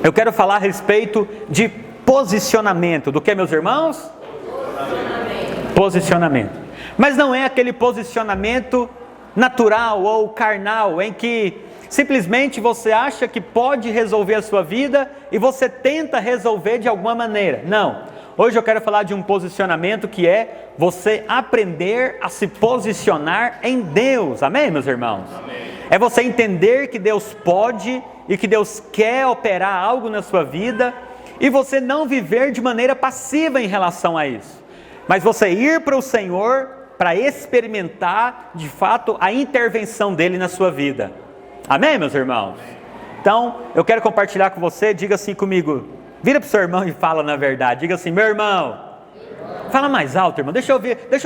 Eu quero falar a respeito de posicionamento. Do que, meus irmãos? Posicionamento. Mas não é aquele posicionamento natural ou carnal, em que simplesmente você acha que pode resolver a sua vida e você tenta resolver de alguma maneira. Não. Hoje eu quero falar de um posicionamento que é você aprender a se posicionar em Deus. Amém, meus irmãos? Amém. É você entender que Deus pode e que Deus quer operar algo na sua vida e você não viver de maneira passiva em relação a isso. Mas você ir para o Senhor para experimentar de fato a intervenção dele na sua vida. Amém, meus irmãos? Então, eu quero compartilhar com você, diga assim comigo, vira para o seu irmão e fala na verdade, diga assim, meu irmão, fala mais alto, irmão, deixa eu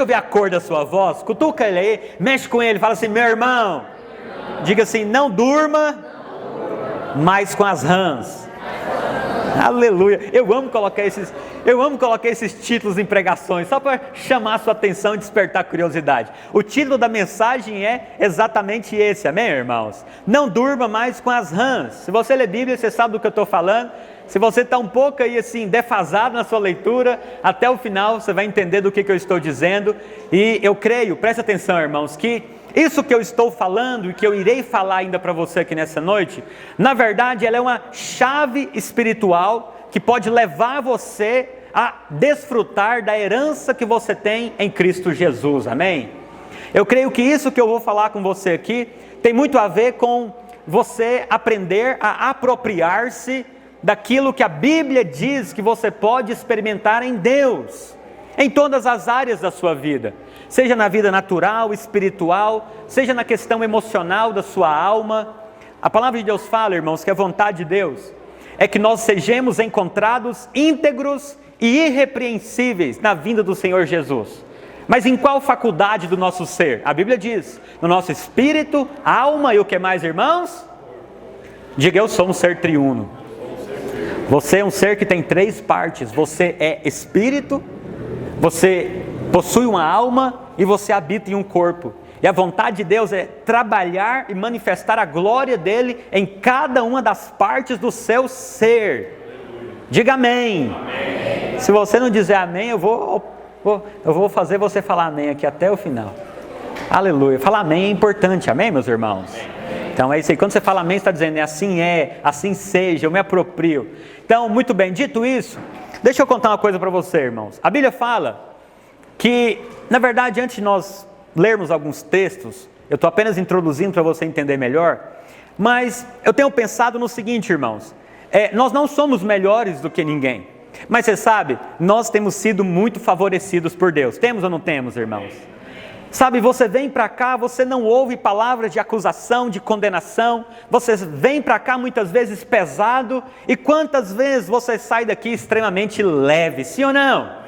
ver a cor da sua voz, cutuca ele aí, mexe com ele, fala assim, meu irmão, diga assim, não durma mais com as rãs. Aleluia, eu amo colocar esses títulos em pregações, só para chamar a sua atenção e despertar curiosidade. O título da mensagem é exatamente esse, amém, irmãos? Não durma mais com as rãs. Se você lê Bíblia, você sabe do que eu estou falando. Se você está um pouco aí assim, defasado na sua leitura, até o final você vai entender do que eu estou dizendo. E eu creio, preste atenção, irmãos, que isso que eu estou falando e que eu irei falar ainda para você aqui nessa noite, na verdade ela é uma chave espiritual que pode levar você a desfrutar da herança que você tem em Cristo Jesus, amém? Eu creio que isso que eu vou falar com você aqui tem muito a ver com você aprender a apropriar-se daquilo que a Bíblia diz que você pode experimentar em Deus, em todas as áreas da sua vida, seja na vida natural, espiritual, seja na questão emocional da sua alma. A palavra de Deus fala, irmãos, que a vontade de Deus é que nós sejamos encontrados íntegros e irrepreensíveis na vinda do Senhor Jesus. Mas em qual faculdade do nosso ser? A Bíblia diz, no nosso espírito, alma e o que mais, irmãos? Diga, eu sou um ser triuno. Você é um ser que tem 3 partes, você é espírito, você possui uma alma e você habita em um corpo. E a vontade de Deus é trabalhar e manifestar a glória dele em cada uma das partes do seu ser. Diga amém. Amém. Se você não dizer amém, eu vou fazer você falar amém aqui até o final. Aleluia. Falar amém é importante, amém, meus irmãos? Amém. Então é isso aí. Quando você fala amém, você está dizendo assim seja, eu me aproprio. Então, muito bem, dito isso, deixa eu contar uma coisa para você, irmãos. A Bíblia fala que, na verdade, antes de nós lermos alguns textos, eu estou apenas introduzindo para você entender melhor, mas eu tenho pensado no seguinte, irmãos, nós não somos melhores do que ninguém, mas você sabe, nós temos sido muito favorecidos por Deus. Temos ou não temos, irmãos? Sabe, você vem para cá, você não ouve palavras de acusação, de condenação, você vem para cá muitas vezes pesado, e quantas vezes você sai daqui extremamente leve, sim ou não?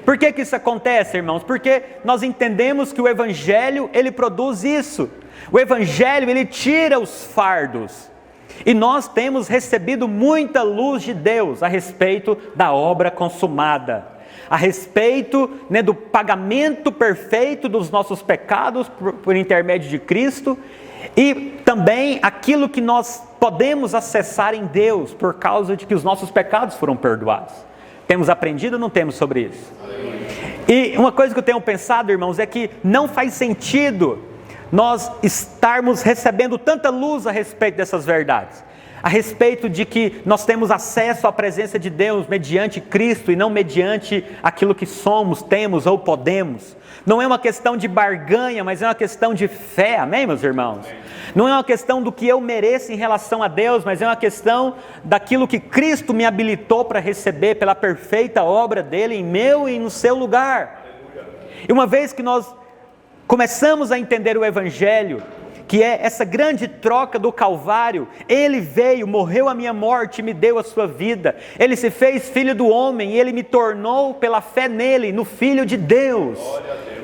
Por que isso acontece, irmãos? Porque nós entendemos que o Evangelho, ele produz isso. O Evangelho, ele tira os fardos. E nós temos recebido muita luz de Deus a respeito da obra consumada. A respeito, do pagamento perfeito dos nossos pecados por intermédio de Cristo. E também aquilo que nós podemos acessar em Deus por causa de que os nossos pecados foram perdoados. Temos aprendido ou não temos sobre isso? E uma coisa que eu tenho pensado, irmãos, é que não faz sentido nós estarmos recebendo tanta luz a respeito dessas verdades. A respeito de que nós temos acesso à presença de Deus mediante Cristo e não mediante aquilo que somos, temos ou podemos. Não é uma questão de barganha, mas é uma questão de fé, amém, meus irmãos? Não é uma questão do que eu mereço em relação a Deus, mas é uma questão daquilo que Cristo me habilitou para receber pela perfeita obra dele em meu e no seu lugar. E uma vez que nós começamos a entender o Evangelho, que é essa grande troca do Calvário, ele veio, morreu a minha morte e me deu a sua vida, ele se fez filho do homem e ele me tornou pela fé nele, no Filho de Deus,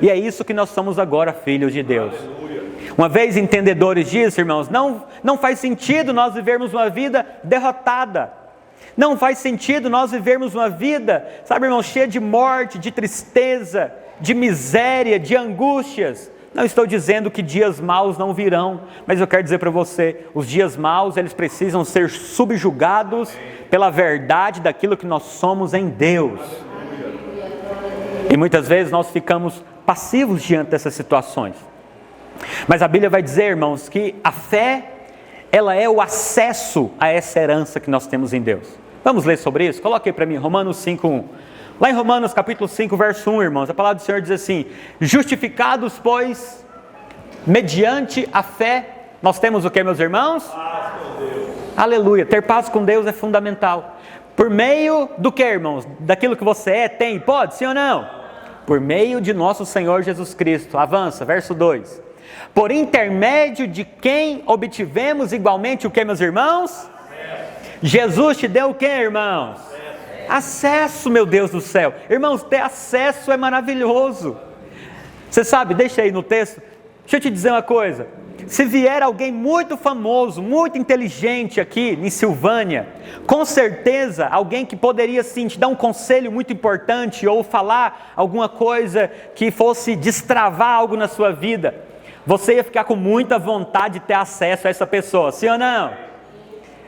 e é isso que nós somos agora, filhos de Deus. Aleluia. Uma vez entendedores disso, irmãos, não faz sentido nós vivermos uma vida derrotada, não faz sentido nós vivermos uma vida, sabe, irmão, cheia de morte, de tristeza, de miséria, de angústias. Não estou dizendo que dias maus não virão, mas eu quero dizer para você, os dias maus, eles precisam ser subjugados pela verdade daquilo que nós somos em Deus. E muitas vezes nós ficamos passivos diante dessas situações. Mas a Bíblia vai dizer, irmãos, que a fé, ela é o acesso a essa herança que nós temos em Deus. Vamos ler sobre isso? Coloque aí para mim, Romanos 5:1. Lá em Romanos capítulo 5, verso 1, irmãos, a palavra do Senhor diz assim: justificados, pois, mediante a fé, nós temos o que, meus irmãos? Paz com Deus. Aleluia, ter paz com Deus é fundamental. Por meio do que, irmãos? Daquilo que você é, tem, pode, sim ou não? Por meio de nosso Senhor Jesus Cristo. Avança, verso 2. Por intermédio de quem obtivemos igualmente o que, meus irmãos? Acesso. Jesus te deu o que, irmãos? Acesso, meu Deus do céu. Irmãos, ter acesso é maravilhoso. Você sabe, deixa aí no texto. Deixa eu te dizer uma coisa. Se vier alguém muito famoso, muito inteligente aqui em Silvânia, com certeza alguém que poderia sim te dar um conselho muito importante ou falar alguma coisa que fosse destravar algo na sua vida, você ia ficar com muita vontade de ter acesso a essa pessoa, sim ou não?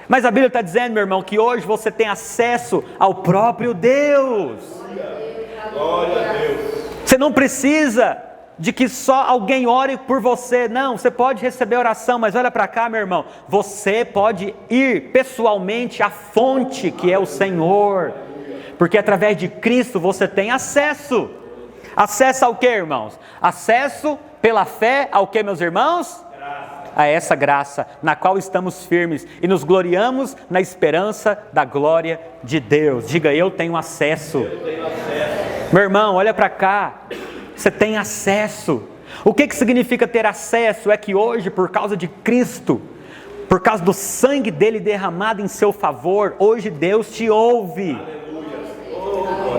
Mas a Bíblia está dizendo, meu irmão, que hoje você tem acesso ao próprio Deus. Glória a Deus. Você não precisa de que só alguém ore por você. Não, você pode receber oração, mas olha para cá, meu irmão. Você pode ir pessoalmente à fonte que é o Senhor. Porque através de Cristo você tem acesso. Acesso ao que, irmãos? Acesso pela fé ao que, meus irmãos? A essa graça, na qual estamos firmes e nos gloriamos na esperança da glória de Deus. Diga, eu tenho acesso. Meu irmão, olha para cá, você tem acesso. O que significa ter acesso? É que hoje, por causa de Cristo, por causa do sangue dele derramado em seu favor, hoje Deus te ouve.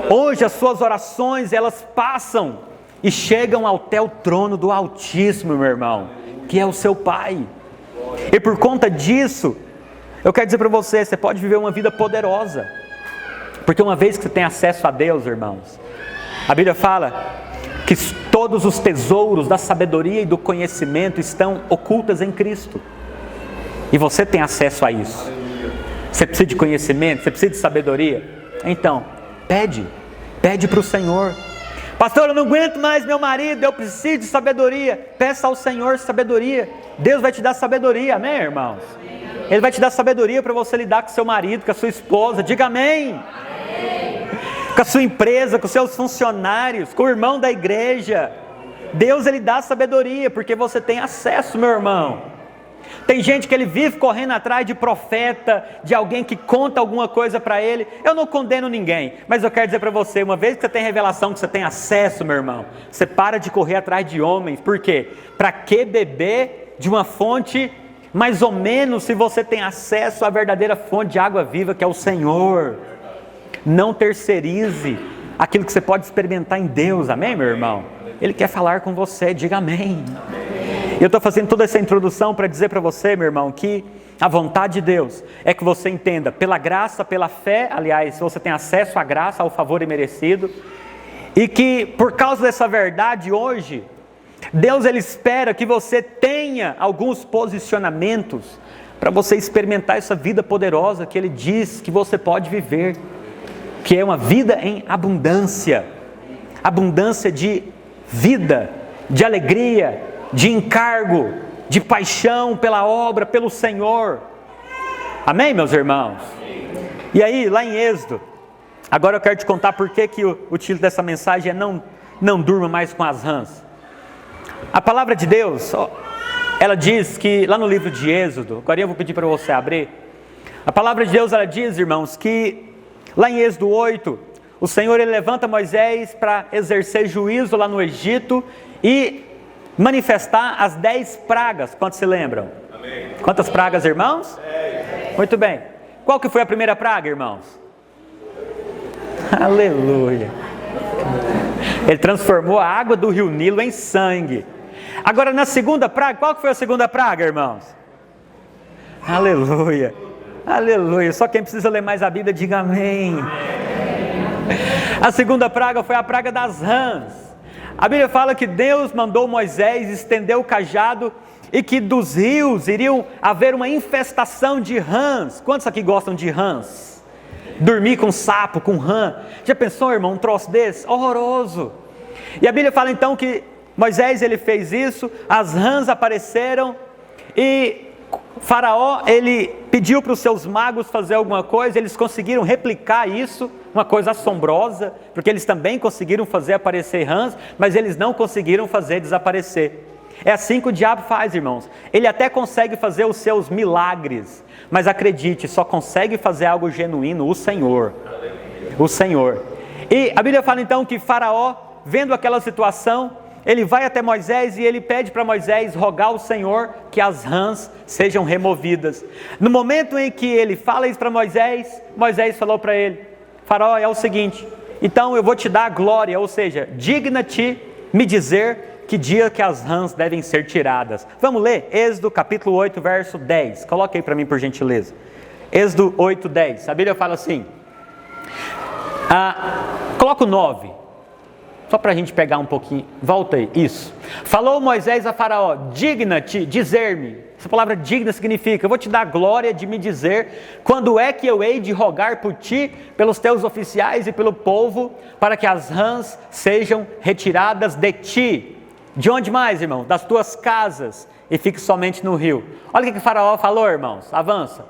Hoje as suas orações, elas passam e chegam até o trono do Altíssimo, meu irmão, que é o seu Pai. E por conta disso, eu quero dizer para você, você pode viver uma vida poderosa, porque uma vez que você tem acesso a Deus, irmãos, a Bíblia fala que todos os tesouros da sabedoria e do conhecimento estão ocultas em Cristo, e você tem acesso a isso. Você precisa de conhecimento, você precisa de sabedoria, então pede para o Senhor. Pastor, eu não aguento mais meu marido, eu preciso de sabedoria. Peça ao Senhor sabedoria. Deus vai te dar sabedoria, amém, irmãos? Ele vai te dar sabedoria para você lidar com seu marido, com a sua esposa. Diga amém. Com a sua empresa, com seus funcionários, com o irmão da igreja. Deus, ele dá sabedoria, porque você tem acesso, meu irmão. Tem gente que ele vive correndo atrás de profeta, de alguém que conta alguma coisa para ele. Eu não condeno ninguém, mas eu quero dizer para você, uma vez que você tem revelação, que você tem acesso, meu irmão, você para de correr atrás de homens. Por quê? Para que beber de uma fonte, mais ou menos, se você tem acesso à verdadeira fonte de água viva, que é o Senhor? Não terceirize aquilo que você pode experimentar em Deus, amém, meu irmão? Ele quer falar com você, diga amém. Eu estou fazendo toda essa introdução para dizer para você, meu irmão, que a vontade de Deus é que você entenda pela graça, pela fé, aliás, você tem acesso à graça, ao favor imerecido, e que por causa dessa verdade hoje, Deus, ele espera que você tenha alguns posicionamentos para você experimentar essa vida poderosa que ele diz que você pode viver, que é uma vida em abundância, abundância de vida, de alegria, de encargo, de paixão pela obra, pelo Senhor. Amém, meus irmãos? E aí, lá em Êxodo, agora eu quero te contar por que o título dessa mensagem é não durma mais com as rãs. A palavra de Deus, ela diz que, lá no livro de Êxodo, agora eu vou pedir para você abrir, a palavra de Deus, ela diz, irmãos, que lá em Êxodo 8, o Senhor, ele levanta Moisés para exercer juízo lá no Egito e manifestar as 10 pragas. Quantos se lembram? Amém. Quantas pragas, irmãos? 10. Muito bem. Qual que foi a primeira praga, irmãos? Aleluia. Ele transformou a água do rio Nilo em sangue. Agora, na segunda praga, qual que foi a segunda praga, irmãos? Aleluia. Aleluia. Só quem precisa ler mais a Bíblia, diga amém. A segunda praga foi a praga das rãs. A Bíblia fala que Deus mandou Moisés estender o cajado e que dos rios iriam haver uma infestação de rãs. Quantos aqui gostam de rãs? Dormir com sapo, com rã. Já pensou, irmão, um troço desse? Horroroso. E a Bíblia fala então que Moisés ele fez isso, as rãs apareceram e Faraó ele pediu para os seus magos fazer alguma coisa, eles conseguiram replicar isso, uma coisa assombrosa, porque eles também conseguiram fazer aparecer rãs, mas eles não conseguiram fazer desaparecer. É assim que o diabo faz, irmãos. Ele até consegue fazer os seus milagres, mas acredite, só consegue fazer algo genuíno o Senhor. O Senhor. E a Bíblia fala então que Faraó, vendo aquela situação, ele vai até Moisés e ele pede para Moisés rogar ao Senhor que as rãs sejam removidas. No momento em que ele fala isso para Moisés, Moisés falou para ele: Faraó, é o seguinte, então eu vou te dar a glória, ou seja, digna-te me dizer que dia que as rãs devem ser tiradas. Vamos ler Êxodo capítulo 8, verso 10. Coloque aí para mim por gentileza. Êxodo 8, 10. A Bíblia fala assim, coloca o 9. Só para a gente pegar um pouquinho, volta aí, isso. Falou Moisés a Faraó: digna-te dizer-me. Essa palavra digna significa: eu vou te dar a glória de me dizer quando é que eu hei de rogar por ti, pelos teus oficiais e pelo povo, para que as rãs sejam retiradas de ti. De onde mais, irmão? Das tuas casas, e fique somente no rio. Olha o que Faraó falou, irmãos, avança.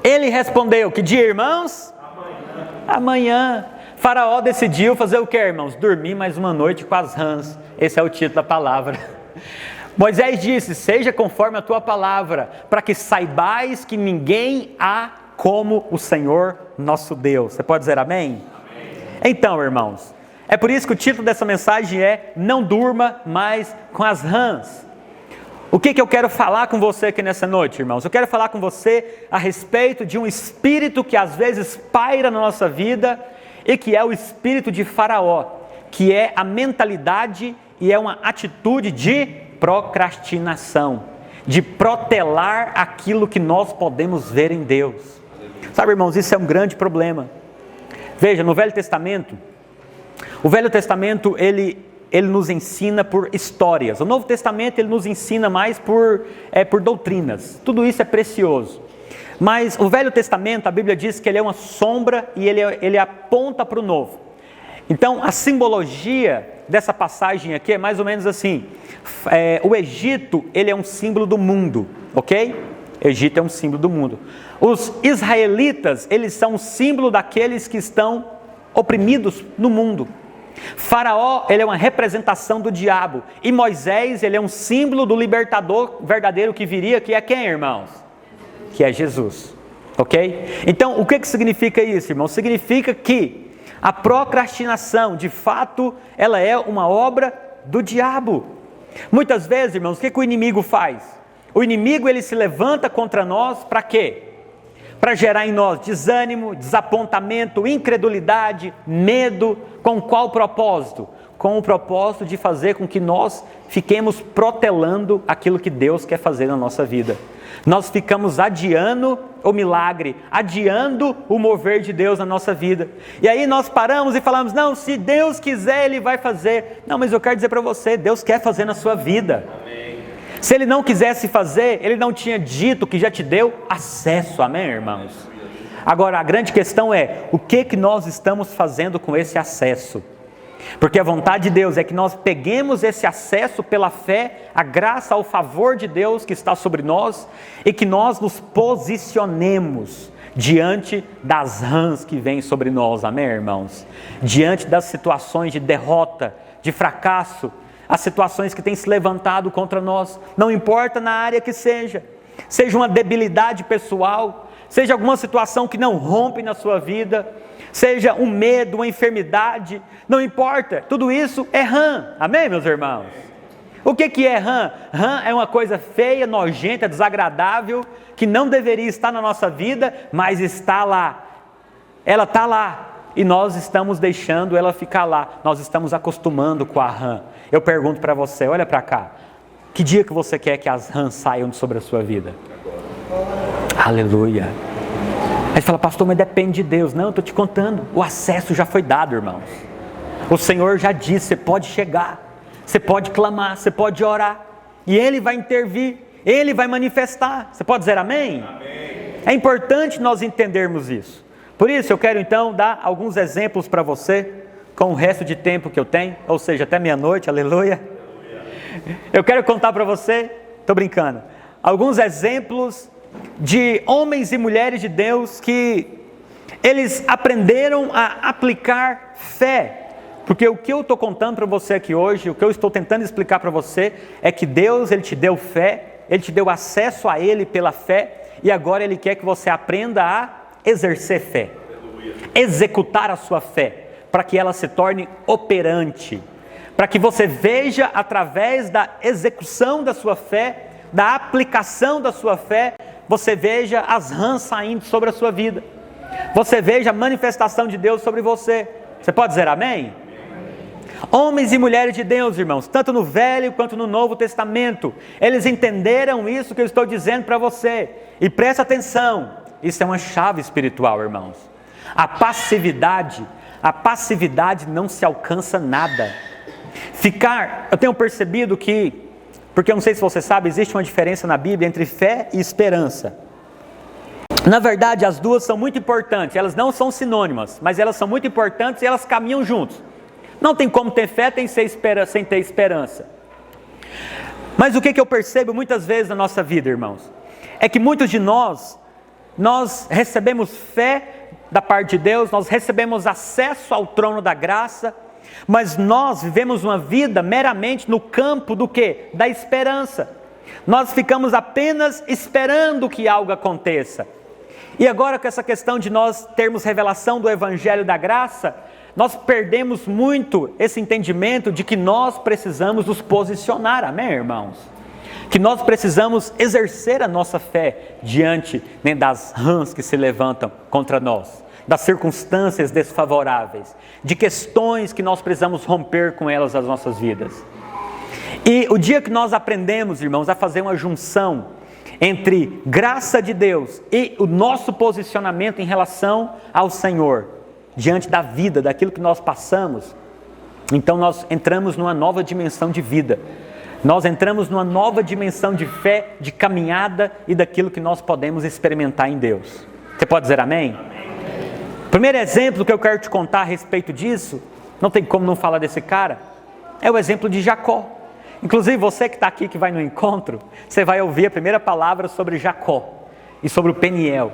Ele respondeu: que dia, irmãos? Amanhã. Faraó decidiu fazer o que, irmãos? Dormir mais uma noite com as rãs. Esse é o título da palavra. Moisés disse: seja conforme a tua palavra, para que saibais que ninguém há como o Senhor nosso Deus. Você pode dizer amém? Amém. Então, irmãos, é por isso que o título dessa mensagem é: não durma mais com as rãs. O que eu quero falar com você aqui nessa noite, irmãos? Eu quero falar com você a respeito de um espírito que às vezes paira na nossa vida, e que é o espírito de Faraó, que é a mentalidade e é uma atitude de procrastinação, de protelar aquilo que nós podemos ver em Deus. Sabe, irmãos, isso é um grande problema. Veja, no Velho Testamento, o Velho Testamento ele nos ensina por histórias. O Novo Testamento ele nos ensina mais por doutrinas. Tudo isso é precioso. Mas o Velho Testamento, a Bíblia diz que ele é uma sombra e ele aponta para o Novo. Então, a simbologia dessa passagem aqui é mais ou menos assim. O Egito, ele é um símbolo do mundo, ok? Egito é um símbolo do mundo. Os israelitas, eles são um símbolo daqueles que estão oprimidos no mundo. Faraó, ele é uma representação do diabo. E Moisés, ele é um símbolo do libertador verdadeiro que viria, que é quem, irmãos? Que é Jesus, ok? Então, o que significa isso, irmão? Significa que a procrastinação, de fato, ela é uma obra do diabo. Muitas vezes, irmãos, o que o inimigo faz? O inimigo, ele se levanta contra nós para quê? Para gerar em nós desânimo, desapontamento, incredulidade, medo. Com qual propósito? Com o propósito de fazer com que nós fiquemos protelando aquilo que Deus quer fazer na nossa vida. Nós ficamos adiando o milagre, adiando o mover de Deus na nossa vida. E aí nós paramos e falamos: não, se Deus quiser, Ele vai fazer. Não, mas eu quero dizer para você, Deus quer fazer na sua vida. Amém. Se Ele não quisesse fazer, Ele não tinha dito que já te deu acesso, amém, irmãos? Agora, a grande questão é, o que nós estamos fazendo com esse acesso? Porque a vontade de Deus é que nós peguemos esse acesso pela fé, a graça, o favor de Deus que está sobre nós, e que nós nos posicionemos diante das rãs que vêm sobre nós, amém, irmãos? Diante das situações de derrota, de fracasso, as situações que têm se levantado contra nós, não importa na área que seja uma debilidade pessoal, seja alguma situação que não rompe na sua vida, seja um medo, uma enfermidade, não importa, tudo isso é rã, amém, meus irmãos? O que é rã? Rã é uma coisa feia, nojenta, desagradável, que não deveria estar na nossa vida, mas está lá, ela está lá, e nós estamos deixando ela ficar lá, nós estamos acostumando com a rã. Eu pergunto para você, olha para cá, que dia que você quer que as rãs saiam sobre a sua vida? Aleluia. Aí você fala: pastor, mas depende de Deus. Não, eu estou te contando, o acesso já foi dado, irmãos. O Senhor já disse, você pode chegar, você pode clamar, você pode orar, e Ele vai intervir, Ele vai manifestar. Você pode dizer amém? Amém. É importante nós entendermos isso. Por isso eu quero então dar alguns exemplos para você, com o resto de tempo que eu tenho, ou seja, até meia-noite, aleluia. Eu quero contar para você, estou brincando, alguns exemplos de homens e mulheres de Deus que eles aprenderam a aplicar fé. Porque o que eu estou contando para você aqui hoje, o que eu estou tentando explicar para você, é que Deus, Ele te deu fé, Ele te deu acesso a Ele pela fé, e agora Ele quer que você aprenda a exercer fé, executar a sua fé, para que ela se torne operante, para que você veja através da execução da sua fé, da aplicação da sua fé, você veja as rãs saindo sobre a sua vida, você veja a manifestação de Deus sobre você. Você pode dizer amém? Homens e mulheres de Deus, irmãos, tanto no Velho quanto no Novo Testamento, eles entenderam isso que eu estou dizendo para você. E presta atenção, isso é uma chave espiritual, irmãos. A passividade não se alcança nada. Eu tenho percebido que, porque eu não sei se você sabe, existe uma diferença na Bíblia entre fé e esperança. Na verdade, as duas são muito importantes, elas não são sinônimas, mas elas são muito importantes e elas caminham juntos. Não tem como ter fé sem ter esperança. Mas o que eu percebo muitas vezes na nossa vida, irmãos, é que muitos de nós recebemos fé da parte de Deus, nós recebemos acesso ao trono da graça, mas nós vivemos uma vida meramente no campo do quê? Da esperança. Nós ficamos apenas esperando que algo aconteça. E agora com essa questão de nós termos revelação do Evangelho da Graça, nós perdemos muito esse entendimento de que nós precisamos nos posicionar, amém, irmãos? Que nós precisamos exercer a nossa fé diante das rãs que se levantam contra nós, das circunstâncias desfavoráveis, de questões que nós precisamos romper com elas nas nossas vidas. E o dia que nós aprendemos, irmãos, a fazer uma junção entre graça de Deus e o nosso posicionamento em relação ao Senhor, diante da vida, daquilo que nós passamos, então nós entramos numa nova dimensão de vida, nós entramos numa nova dimensão de fé, de caminhada e daquilo que nós podemos experimentar em Deus. Você pode dizer amém? O primeiro exemplo que eu quero te contar a respeito disso, não tem como não falar desse cara, é o exemplo de Jacó. Inclusive você que está aqui, que vai no encontro, você vai ouvir a primeira palavra sobre Jacó e sobre o Peniel.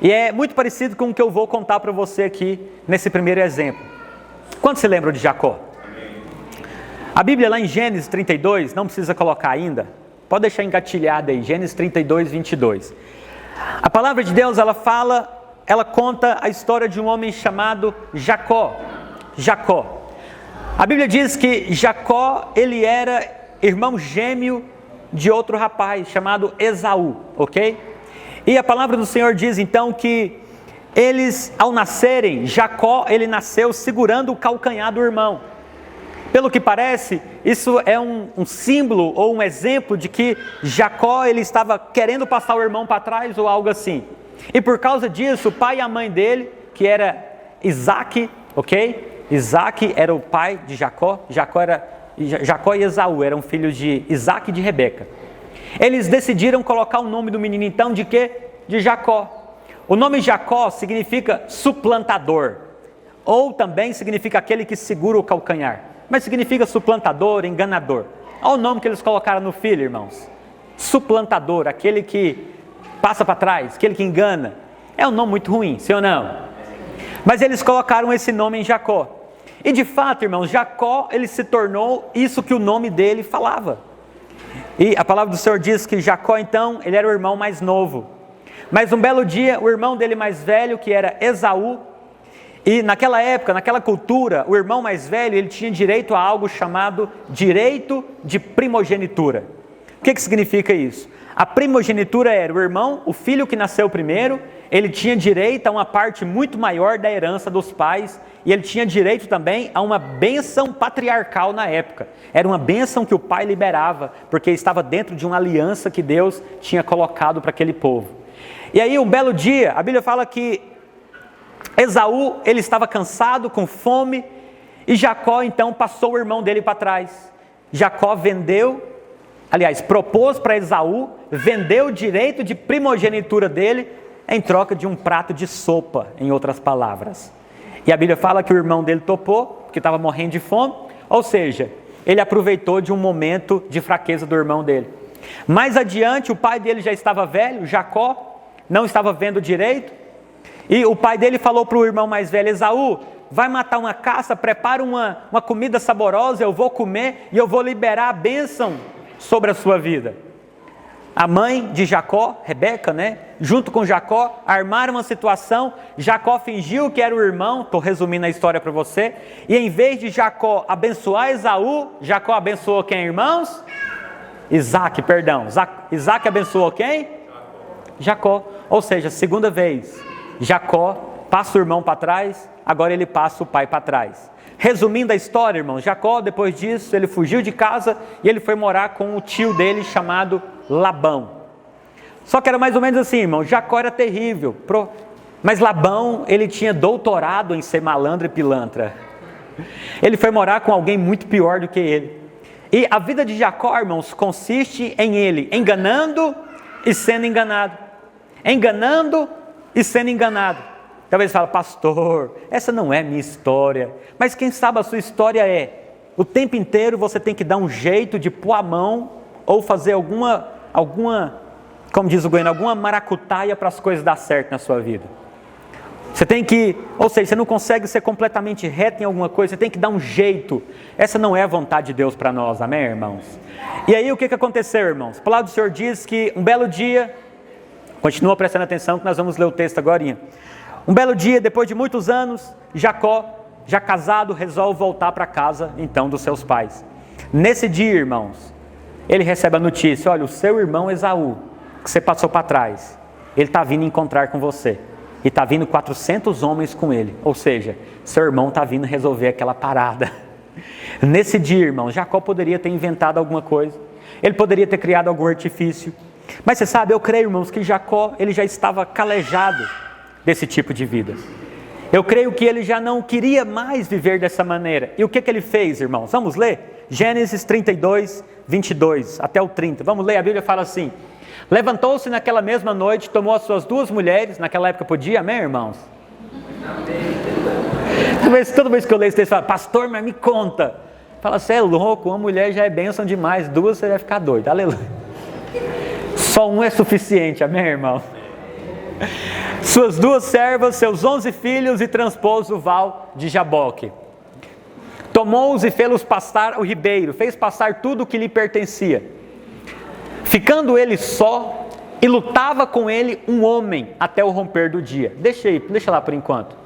E é muito parecido com o que eu vou contar para você aqui nesse primeiro exemplo. Quantos se lembram de Jacó? A Bíblia lá em Gênesis 32, não precisa colocar ainda, pode deixar engatilhado aí, Gênesis 32, 22. A palavra de Deus, ela conta a história de um homem chamado Jacó. A Bíblia diz que Jacó, ele era irmão gêmeo de outro rapaz chamado Esaú, ok? E a palavra do Senhor diz então que eles, ao nascerem, Jacó, ele nasceu segurando o calcanhar do irmão. Pelo que parece, isso é um símbolo ou um exemplo de que Jacó, ele estava querendo passar o irmão para trás ou algo assim. E por causa disso, o pai e a mãe dele, que era Isaac, ok? Isaac era o pai de Jacó, Jacó e Esaú eram filhos de Isaac e de Rebeca. Eles decidiram colocar o nome do menino então de quê? De Jacó. O nome Jacó significa suplantador, ou também significa aquele que segura o calcanhar, mas significa suplantador, enganador. Olha o nome que eles colocaram no filho, irmãos. Suplantador, aquele que passa para trás, aquele que engana. É um nome muito ruim, sim ou não? Mas eles colocaram esse nome em Jacó. E de fato, irmãos, Jacó, ele se tornou isso que o nome dele falava. E a palavra do Senhor diz que Jacó, então, ele era o irmão mais novo. Mas um belo dia, o irmão dele mais velho, que era Esaú, e naquela época, naquela cultura, o irmão mais velho, ele tinha direito a algo chamado direito de primogenitura. O que significa isso? A primogenitura era o irmão, o filho que nasceu primeiro, ele tinha direito a uma parte muito maior da herança dos pais, e ele tinha direito também a uma bênção patriarcal na época. Era uma bênção que o pai liberava, porque estava dentro de uma aliança que Deus tinha colocado para aquele povo. E aí um belo dia, a Bíblia fala que Esaú, ele estava cansado, com fome, E Jacó então passou o irmão dele para trás. Jacó propôs para Esaú, vendeu o direito de primogenitura dele em troca de um prato de sopa, em outras palavras. E a Bíblia fala que o irmão dele topou, porque estava morrendo de fome, ou seja, ele aproveitou de um momento de fraqueza do irmão dele. Mais adiante, o pai dele já estava velho, Jacó, não estava vendo direito, e o pai dele falou para o irmão mais velho, Esaú, vai matar uma caça, prepara uma comida saborosa, eu vou comer e eu vou liberar a bênção sobre a sua vida. A mãe de Jacó, Rebeca, junto com Jacó, armaram uma situação, Jacó fingiu que era o irmão, estou resumindo a história para você, e em vez de Jacó abençoar Esaú, Jacó abençoou quem, irmãos? Isaac abençoou quem? Jacó. Ou seja, segunda vez, Jacó passa o irmão para trás, agora ele passa o pai para trás. Resumindo a história, irmãos, Jacó, depois disso, ele fugiu de casa e ele foi morar com o tio dele chamado Labão. Só que era mais ou menos assim, irmão, Jacó era terrível, mas Labão, ele tinha doutorado em ser malandro e pilantra. Ele foi morar com alguém muito pior do que ele. E a vida de Jacó, irmãos, consiste em ele enganando e sendo enganado. Enganando e sendo enganado. Talvez você fale, pastor, essa não é minha história. Mas quem sabe a sua história é, o tempo inteiro você tem que dar um jeito de pôr a mão ou fazer alguma, como diz o Goiano, alguma maracutaia para as coisas dar certo na sua vida. Você tem que, ou seja, você não consegue ser completamente reto em alguma coisa, você tem que dar um jeito. Essa não é a vontade de Deus para nós, amém, irmãos? E aí o que aconteceu, irmãos? A palavra do Senhor diz que um belo dia, continua prestando atenção que nós vamos ler o texto agora. Um belo dia, depois de muitos anos, Jacó, já casado, resolve voltar para casa, então, dos seus pais. Nesse dia, irmãos, ele recebe a notícia, olha, o seu irmão Esaú, que você passou para trás, ele está vindo encontrar com você. E está vindo 400 homens com ele. Ou seja, seu irmão está vindo resolver aquela parada. Nesse dia, irmãos, Jacó poderia ter inventado alguma coisa. Ele poderia ter criado algum artifício. Mas você sabe, eu creio, irmãos, que Jacó, ele já estava calejado desse tipo de vida. Eu creio que ele já não queria mais viver dessa maneira. E o que ele fez, irmãos? Vamos ler? Gênesis 32, 22 até o 30. Vamos ler, a Bíblia fala assim. Levantou-se naquela mesma noite, tomou as suas 2 mulheres, naquela época podia, amém, irmãos? Toda vez que eu leio esse texto, eu falo, pastor, mas me conta. Fala, você é louco, uma mulher já é bênção demais, 2 você vai ficar doido, aleluia. Só um é suficiente, amém, irmão? Suas 2 servas, seus 11 filhos e transpôs o val de Jaboque. Tomou-os e fê-los passar o ribeiro, fez passar tudo o que lhe pertencia. Ficando ele só, e lutava com ele um homem até o romper do dia. Deixa lá por enquanto.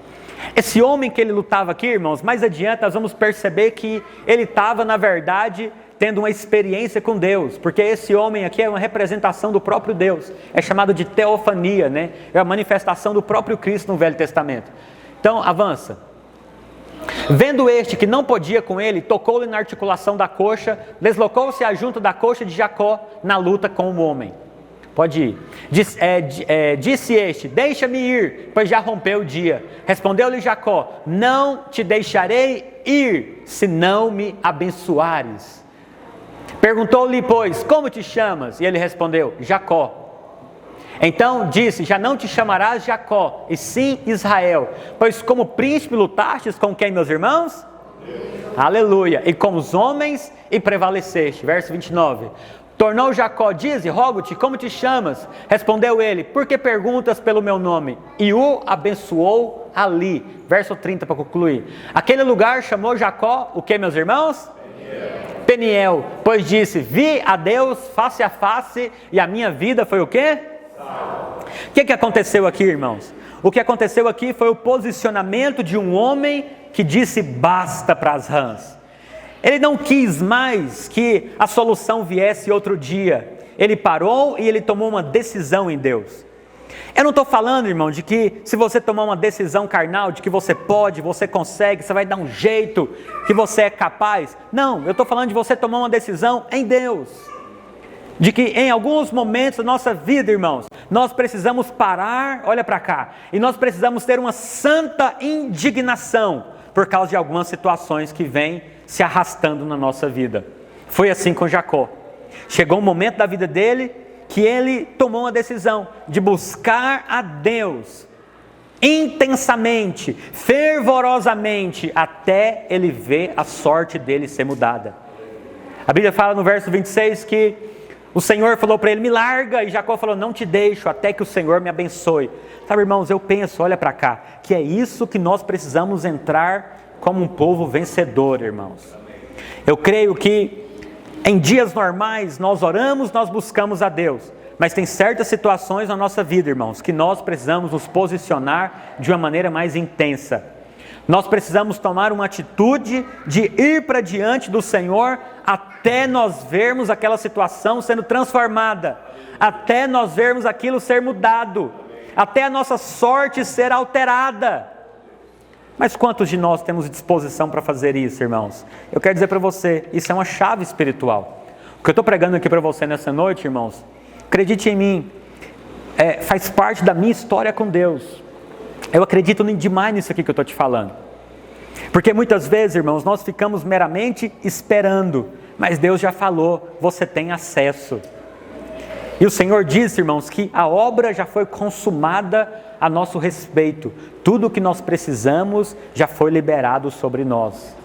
Esse homem que ele lutava aqui, irmãos, mais adiante nós vamos perceber que ele estava, na verdade, tendo uma experiência com Deus, porque esse homem aqui é uma representação do próprio Deus, é chamado de teofania, é a manifestação do próprio Cristo no Velho Testamento. Então, avança. Vendo este que não podia com ele, tocou-lhe na articulação da coxa, deslocou-se a junta da coxa de Jacó na luta com o homem. Pode ir. Disse este, deixa-me ir, pois já rompeu o dia. Respondeu-lhe Jacó, não te deixarei ir, se não me abençoares. Perguntou-lhe, pois, como te chamas? E ele respondeu, Jacó. Então disse, já não te chamarás Jacó, e sim Israel, pois como príncipe lutastes com quem, meus irmãos? Deus. Aleluia, e com os homens e prevaleceste. Verso 29. Tornou Jacó, dize, rogo-te, como te chamas? Respondeu ele, por que perguntas pelo meu nome? E o abençoou ali. Verso 30 para concluir. Aquele lugar chamou Jacó, o que, meus irmãos? Peniel, pois disse, vi a Deus face a face, e a minha vida foi o quê? O que aconteceu aqui, irmãos? O que aconteceu aqui foi o posicionamento de um homem que disse basta para as rãs. Ele não quis mais que a solução viesse outro dia. Ele parou e ele tomou uma decisão em Deus. Eu não estou falando, irmão, de que se você tomar uma decisão carnal, de que você pode, você consegue, você vai dar um jeito, que você é capaz. Não, eu estou falando de você tomar uma decisão em Deus. De que em alguns momentos da nossa vida, irmãos, nós precisamos parar, olha para cá, e nós precisamos ter uma santa indignação por causa de algumas situações que vêm se arrastando na nossa vida. Foi assim com Jacó. Chegou um momento da vida dele que ele tomou uma decisão de buscar a Deus intensamente, fervorosamente, até ele ver a sorte dele ser mudada. A Bíblia fala no verso 26 que o Senhor falou para ele: me larga, e Jacó falou: não te deixo até que o Senhor me abençoe. Sabe, irmãos, eu penso, olha para cá, que é isso que nós precisamos entrar como um povo vencedor, irmãos. Eu creio que em dias normais nós oramos, nós buscamos a Deus, mas tem certas situações na nossa vida, irmãos, que nós precisamos nos posicionar de uma maneira mais intensa. Nós precisamos tomar uma atitude de ir para diante do Senhor até nós vermos aquela situação sendo transformada, até nós vermos aquilo ser mudado, até a nossa sorte ser alterada. Mas quantos de nós temos disposição para fazer isso, irmãos? Eu quero dizer para você, isso é uma chave espiritual. O que eu estou pregando aqui para você nessa noite, irmãos, acredite em mim, faz parte da minha história com Deus. Eu acredito demais nisso aqui que eu estou te falando. Porque muitas vezes, irmãos, nós ficamos meramente esperando, mas Deus já falou, você tem acesso. E o Senhor disse, irmãos, que a obra já foi consumada a nosso respeito. Tudo o que nós precisamos já foi liberado sobre nós.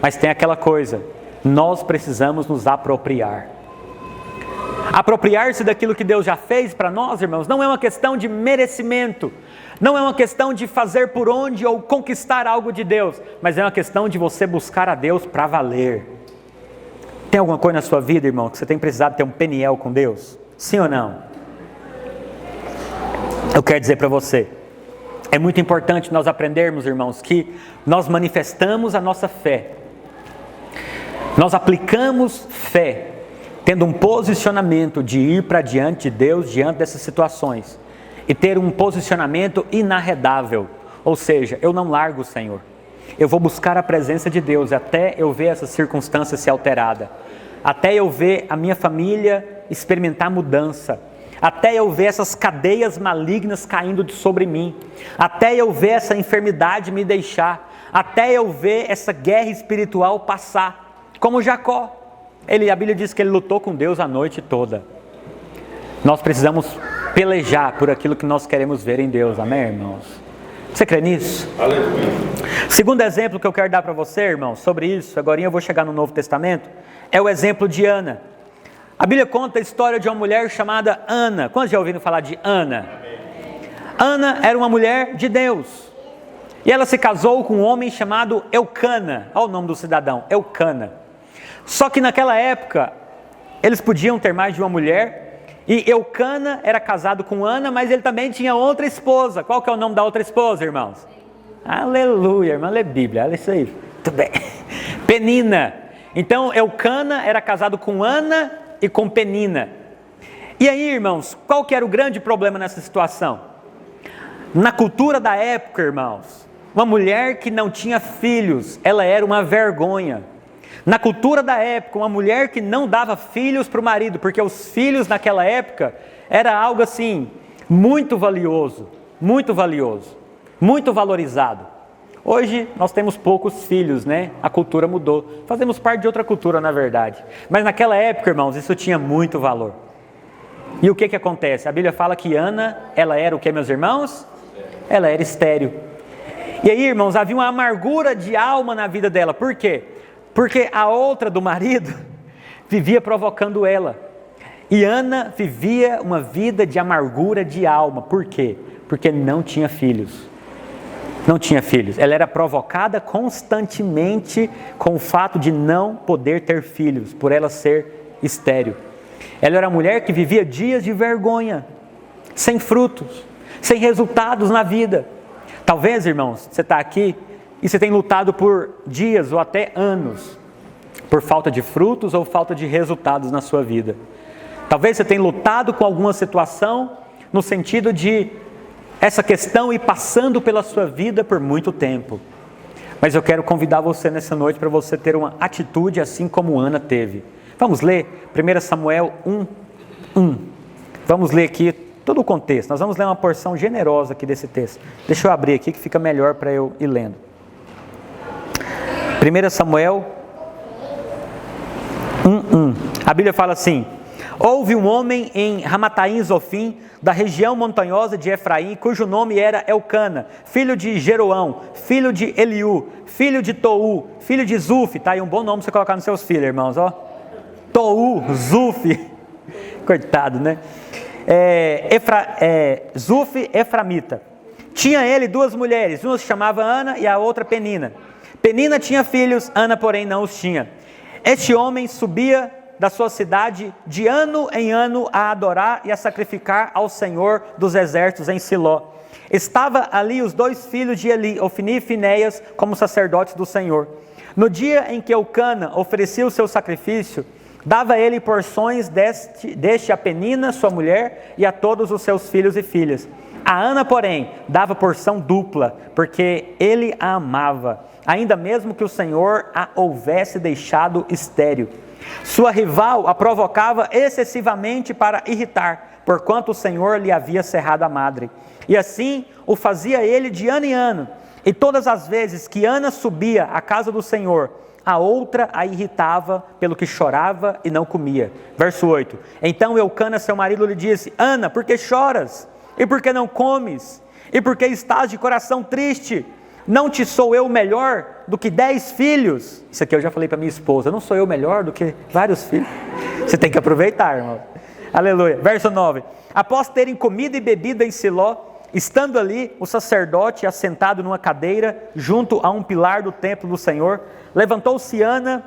Mas tem aquela coisa, nós precisamos nos apropriar. Apropriar-se daquilo que Deus já fez para nós, irmãos, não é uma questão de merecimento, não é uma questão de fazer por onde ou conquistar algo de Deus, mas é uma questão de você buscar a Deus para valer. Tem alguma coisa na sua vida, irmão, que você tem precisado ter um Peniel com Deus? Sim ou não? Eu quero dizer para você, é muito importante nós aprendermos, irmãos, que nós manifestamos a nossa fé. Nós aplicamos fé, tendo um posicionamento de ir para diante de Deus, diante dessas situações. E ter um posicionamento inarredável. Ou seja, eu não largo o Senhor. Eu vou buscar a presença de Deus até eu ver essa circunstância ser alterada. Até eu ver a minha família experimentar mudança. Até eu ver essas cadeias malignas caindo sobre mim. Até eu ver essa enfermidade me deixar. Até eu ver essa guerra espiritual passar. Como Jacó. A Bíblia diz que ele lutou com Deus a noite toda. Nós precisamos pelejar por aquilo que nós queremos ver em Deus, amém, irmãos? Você crê nisso? Aleluia. Segundo exemplo que eu quero dar para você, irmãos, sobre isso, agora eu vou chegar no Novo Testamento, é o exemplo de Ana. A Bíblia conta a história de uma mulher chamada Ana. Quantos já ouviram falar de Ana? Ana era uma mulher de Deus. E ela se casou com um homem chamado Eucana. Olha o nome do cidadão, Eucana. Só que naquela época, eles podiam ter mais de uma mulher, e Eucana era casado com Ana, mas ele também tinha outra esposa. Qual que é o nome da outra esposa, irmãos? Aleluia, irmã, lê Bíblia, olha isso aí. Muito bem. Penina. Então, Eucana era casado com Ana e com Penina. E aí, irmãos, qual que era o grande problema nessa situação? Na cultura da época, irmãos, uma mulher que não tinha filhos, ela era uma vergonha. Na cultura da época, uma mulher que não dava filhos para o marido, porque os filhos naquela época era algo assim, muito valioso, muito valorizado. Hoje nós temos poucos filhos, né? A cultura mudou, fazemos parte de outra cultura na verdade. Mas naquela época, irmãos, isso tinha muito valor. E o que acontece? A Bíblia fala que Ana, ela era o que, meus irmãos? Ela era estéril. E aí, irmãos, havia uma amargura de alma na vida dela, por quê? Porque a outra do marido vivia provocando ela. E Ana vivia uma vida de amargura de alma. Por quê? Porque não tinha filhos. Não tinha filhos. Ela era provocada constantemente com o fato de não poder ter filhos, por ela ser estéril. Ela era uma mulher que vivia dias de vergonha, sem frutos, sem resultados na vida. Talvez, irmãos, você está aqui e você tem lutado por dias ou até anos por falta de frutos ou falta de resultados na sua vida. Talvez você tenha lutado com alguma situação no sentido de essa questão ir passando pela sua vida por muito tempo. Mas eu quero convidar você nessa noite para você ter uma atitude assim como Ana teve. Vamos ler 1 Samuel 1:1. Vamos ler aqui todo o contexto. Nós vamos ler uma porção generosa aqui desse texto. Deixa eu abrir aqui que fica melhor para eu ir lendo. 1 Samuel 1:1. A Bíblia fala assim: houve um homem em Ramataim Zofim, da região montanhosa de Efraim, cujo nome era Elcana, filho de Jeroão, filho de Eliú, filho de Tou, filho de Zuf. Tá aí um bom nome para você colocar nos seus filhos, irmãos, ó. Tou, Zuf. Coitado, né? Zuf, Eframita. Tinha ele duas mulheres, uma se chamava Ana e a outra Penina. Penina tinha filhos, Ana, porém, não os tinha. Este homem subia da sua cidade de ano em ano a adorar e a sacrificar ao Senhor dos exércitos em Siló. Estava ali os dois filhos de Eli, Ofni e Finéias, como sacerdotes do Senhor. No dia em que Elcana oferecia o seu sacrifício, dava ele porções deste a Penina, sua mulher, e a todos os seus filhos e filhas. A Ana, porém, dava porção dupla, porque ele a amava, ainda mesmo que o Senhor a houvesse deixado estéril. Sua rival a provocava excessivamente para irritar, porquanto o Senhor lhe havia cerrado a madre. E assim o fazia ele de ano em ano. E todas as vezes que Ana subia à casa do Senhor, a outra a irritava, pelo que chorava e não comia. Verso 8. Então Elcana, seu marido, lhe disse: Ana, por que choras? E por que não comes? E por que estás de coração triste? Não te sou eu melhor do que 10 filhos? Isso aqui eu já falei para minha esposa. Não sou eu melhor do que vários filhos? Você tem que aproveitar, irmão. Aleluia. Verso 9. Após terem comido e bebido em Siló, estando ali o sacerdote assentado numa cadeira, junto a um pilar do templo do Senhor, levantou-se Ana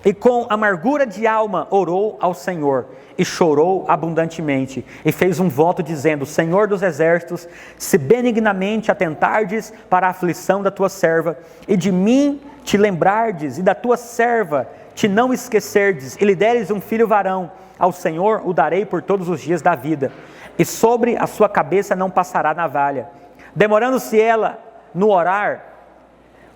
e com amargura de alma orou ao Senhor e chorou abundantemente e fez um voto dizendo: Senhor dos exércitos, se benignamente atentardes para a aflição da tua serva e de mim te lembrardes e da tua serva te não esquecerdes e lhe deres um filho varão, ao Senhor o darei por todos os dias da vida e sobre a sua cabeça não passará navalha. Demorando-se ela no orar,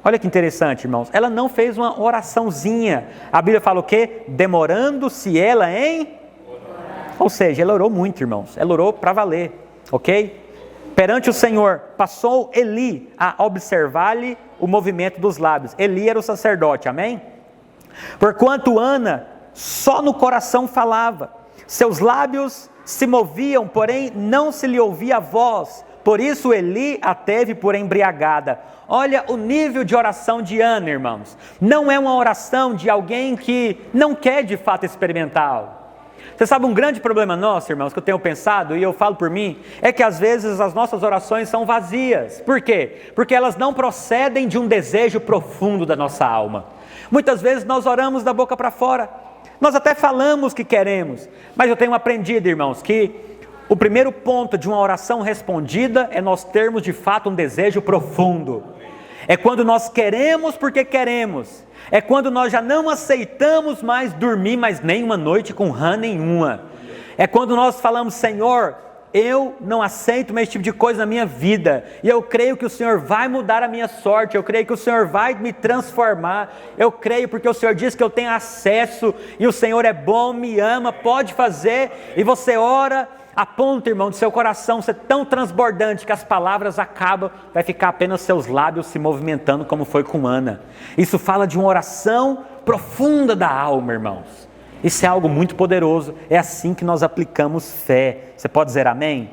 olha que interessante, irmãos, ela não fez uma oraçãozinha. A Bíblia fala o quê? Demorando-se ela em orar. Ou seja, ela orou muito, irmãos. Ela orou para valer, ok? Perante o Senhor, passou Eli a observar-lhe o movimento dos lábios. Eli era o sacerdote, amém? Porquanto Ana só no coração falava, seus lábios se moviam, porém não se lhe ouvia a voz. Por isso Eli a teve por embriagada. Olha o nível de oração de Ana, irmãos. Não é uma oração de alguém que não quer de fato experimentar algo. Você sabe um grande problema nosso, irmãos, que eu tenho pensado, e eu falo por mim, é que às vezes as nossas orações são vazias. Por quê? Porque elas não procedem de um desejo profundo da nossa alma. Muitas vezes nós oramos da boca para fora. Nós até falamos que queremos, mas eu tenho aprendido, irmãos, que o primeiro ponto de uma oração respondida é nós termos de fato um desejo profundo. É quando nós queremos porque queremos. É quando nós já não aceitamos mais dormir mais nenhuma noite com rã nenhuma. É quando nós falamos: Senhor, eu não aceito mais esse tipo de coisa na minha vida, e eu creio que o Senhor vai mudar a minha sorte, eu creio que o Senhor vai me transformar, eu creio porque o Senhor diz que eu tenho acesso, e o Senhor é bom, me ama, pode fazer, e você ora, a ponto, irmão, do seu coração ser tão transbordante que as palavras acabam, vai ficar apenas seus lábios se movimentando como foi com Ana. Isso fala de uma oração profunda da alma, irmãos. Isso é algo muito poderoso, é assim que nós aplicamos fé. Você pode dizer amém?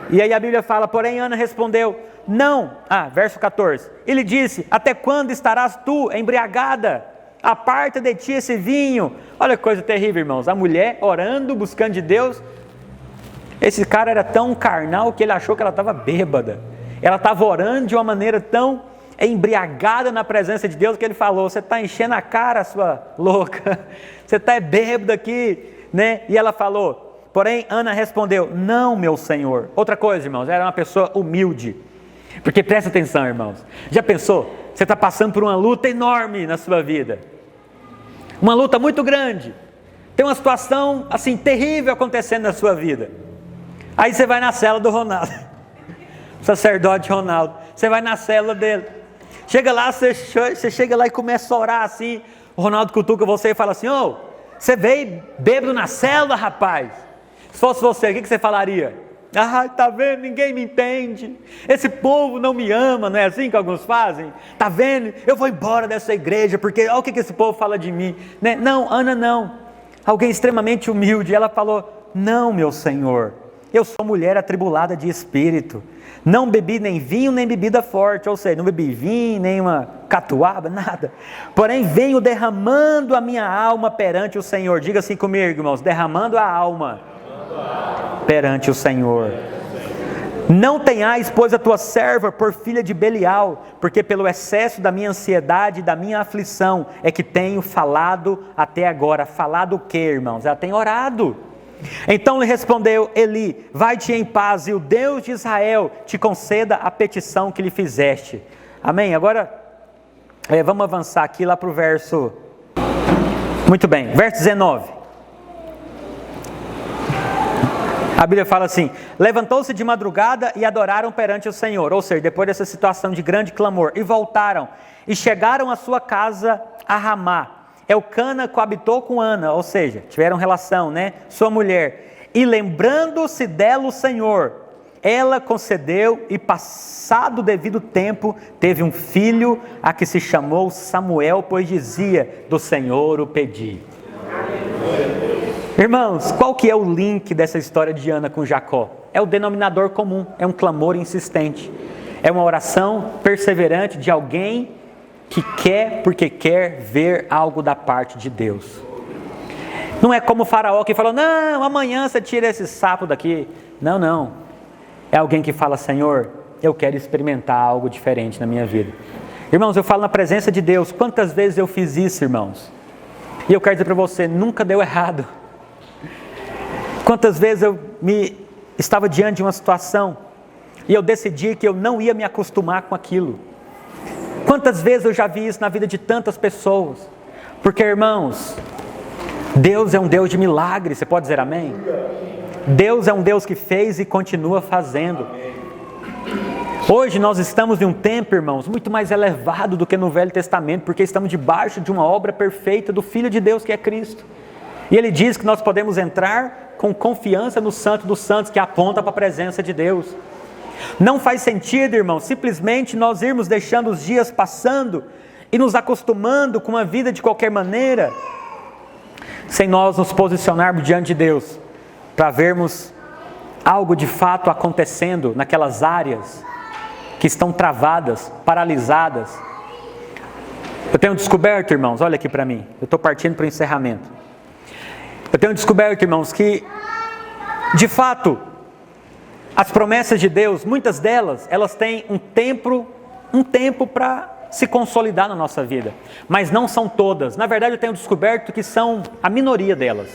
E aí a Bíblia fala: porém Ana respondeu, não, verso 14, ele disse: até quando estarás tu embriagada? Aparta de ti esse vinho. Olha que coisa terrível, irmãos, a mulher orando, buscando de Deus. Esse cara era tão carnal que ele achou que ela estava bêbada. Ela estava orando de uma maneira tão embriagada na presença de Deus que ele falou: você está enchendo a cara, sua louca, você está bêbado aqui, né? E ela falou, porém Ana respondeu: não, meu Senhor. Outra coisa, irmãos, era uma pessoa humilde, porque presta atenção, irmãos, já pensou, você está passando por uma luta enorme na sua vida, uma luta muito grande, tem uma situação assim terrível acontecendo na sua vida, aí você vai na cela do Ronaldo, o sacerdote Ronaldo, você vai na cela dele, chega lá, você chega lá e começa a orar assim, o Ronaldo cutuca você e fala assim: você veio bêbado na célula, rapaz. Se fosse você, o que você falaria? Ah, tá vendo? Ninguém me entende. Esse povo não me ama, não é assim que alguns fazem? Tá vendo? Eu vou embora dessa igreja, porque olha o que esse povo fala de mim. Né? Não, Ana não. Alguém extremamente humilde. Ela falou, não, meu Senhor, eu sou mulher atribulada de espírito. Não bebi nem vinho, nem bebida forte. Ou seja, não bebi vinho, nem uma catuaba, nada. Porém, venho derramando a minha alma perante o Senhor. Diga assim comigo, irmãos, derramando a alma perante o Senhor. Não tenhais, pois, a tua serva por filha de Belial, porque pelo excesso da minha ansiedade e da minha aflição é que tenho falado até agora. Falado o quê, irmãos? Ela tem orado. Então lhe respondeu Eli, vai-te em paz e o Deus de Israel te conceda a petição que lhe fizeste. Amém? Agora, vamos avançar aqui lá para o verso, muito bem, verso 19. A Bíblia fala assim, levantou-se de madrugada e adoraram perante o Senhor, ou seja, depois dessa situação de grande clamor, e voltaram, e chegaram à sua casa a Ramá. Elcana coabitou com Ana, ou seja, tiveram relação, né? Sua mulher. E lembrando-se dela o Senhor, ela concedeu e passado o devido tempo, teve um filho, a que se chamou Samuel, pois dizia, do Senhor o pedi. Irmãos, qual que é o link dessa história de Ana com Jacó? É o denominador comum, é um clamor insistente. É uma oração perseverante de alguém que quer porque quer ver algo da parte de Deus. Não é como o faraó que falou, não, amanhã você tira esse sapo daqui. Não, não. É alguém que fala, Senhor, eu quero experimentar algo diferente na minha vida. Irmãos, eu falo na presença de Deus, quantas vezes eu fiz isso, irmãos? E eu quero dizer para você, nunca deu errado. Quantas vezes eu estava diante de uma situação e eu decidi que eu não ia me acostumar com aquilo. Quantas vezes eu já vi isso na vida de tantas pessoas? Porque, irmãos, Deus é um Deus de milagres, você pode dizer amém? Deus é um Deus que fez e continua fazendo. Hoje nós estamos em um tempo, irmãos, muito mais elevado do que no Velho Testamento, porque estamos debaixo de uma obra perfeita do Filho de Deus que é Cristo. E Ele diz que nós podemos entrar com confiança no Santo dos Santos, que aponta para a presença de Deus. Não faz sentido, irmão, simplesmente nós irmos deixando os dias passando e nos acostumando com uma vida de qualquer maneira, sem nós nos posicionarmos diante de Deus, para vermos algo de fato acontecendo naquelas áreas que estão travadas, paralisadas. Eu tenho descoberto, irmãos, olha aqui para mim, eu estou partindo para o encerramento. Eu tenho descoberto, irmãos, que de fato as promessas de Deus, muitas delas, elas têm um tempo para se consolidar na nossa vida, mas não são todas. Na verdade, eu tenho descoberto que são a minoria delas.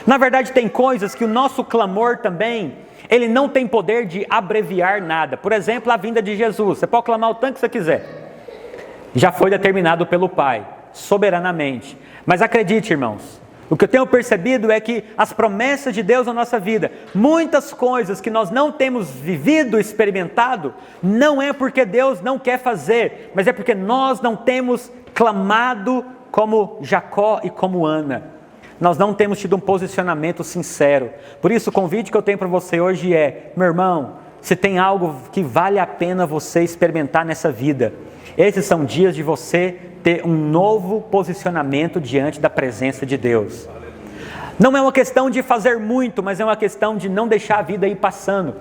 Na verdade, tem coisas que o nosso clamor também, ele não tem poder de abreviar nada. Por exemplo, a vinda de Jesus. Você pode clamar o tanto que você quiser. Já foi determinado pelo Pai, soberanamente. Mas acredite, irmãos, o que eu tenho percebido é que as promessas de Deus na nossa vida, muitas coisas que nós não temos vivido, experimentado, não é porque Deus não quer fazer, mas é porque nós não temos clamado como Jacó e como Ana. Nós não temos tido um posicionamento sincero. Por isso o convite que eu tenho para você hoje é, meu irmão, se tem algo que vale a pena você experimentar nessa vida, esses são dias de você ter um novo posicionamento diante da presença de Deus. Não é uma questão de fazer muito, mas é uma questão de não deixar a vida ir passando.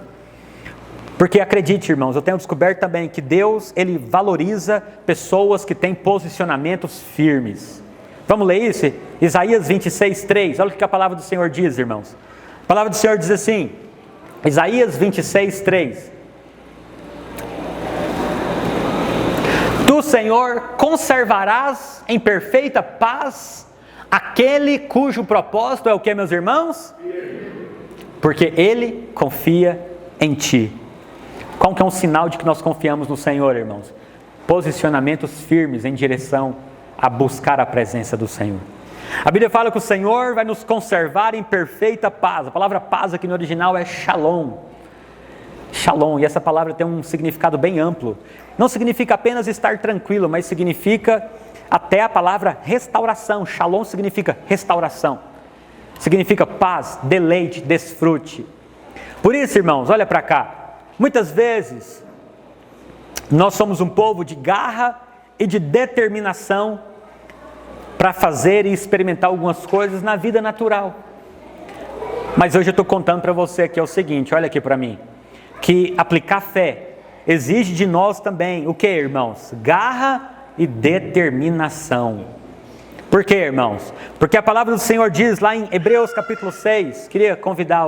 Porque acredite, irmãos, eu tenho descoberto também que Deus, Ele valoriza pessoas que têm posicionamentos firmes. Vamos ler isso? Isaías 26:3, olha o que a palavra do Senhor diz, irmãos. A palavra do Senhor diz assim, Isaías 26:3. Tu, Senhor, conservarás em perfeita paz aquele cujo propósito é o que, meus irmãos? Porque Ele confia em Ti. Qual que é um sinal de que nós confiamos no Senhor, irmãos? Posicionamentos firmes em direção a buscar a presença do Senhor. A Bíblia fala que o Senhor vai nos conservar em perfeita paz. A palavra paz aqui no original é shalom. Shalom, e essa palavra tem um significado bem amplo. Não significa apenas estar tranquilo, mas significa até a palavra restauração. Shalom significa restauração. Significa paz, deleite, desfrute. Por isso, irmãos, olha para cá. Muitas vezes, nós somos um povo de garra e de determinação para fazer e experimentar algumas coisas na vida natural. Mas hoje eu estou contando para você aqui o seguinte, olha aqui para mim, que aplicar fé exige de nós também, o que, irmãos? Garra e determinação. Por quê, irmãos? Porque a palavra do Senhor diz lá em Hebreus capítulo 6, queria convidar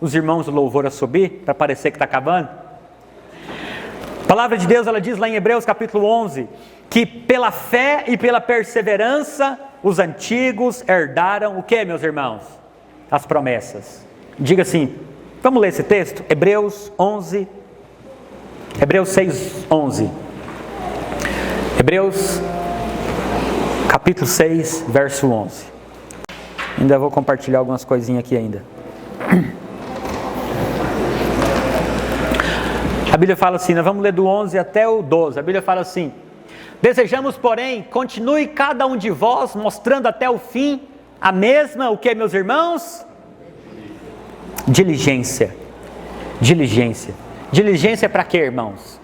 os irmãos do louvor a subir, para parecer que está acabando. A palavra de Deus, ela diz lá em Hebreus capítulo 11, que pela fé e pela perseverança, os antigos herdaram o que, meus irmãos? As promessas. Diga assim, vamos ler esse texto? Hebreus 6, 11. Hebreus capítulo 6, verso 11. Ainda vou compartilhar algumas coisinhas aqui ainda. A Bíblia fala assim, nós vamos ler do 11 até o 12. A Bíblia fala assim: desejamos, porém, continue cada um de vós mostrando até o fim a mesma, o que, meus irmãos? Diligência. Diligência. Diligência para quê, irmãos?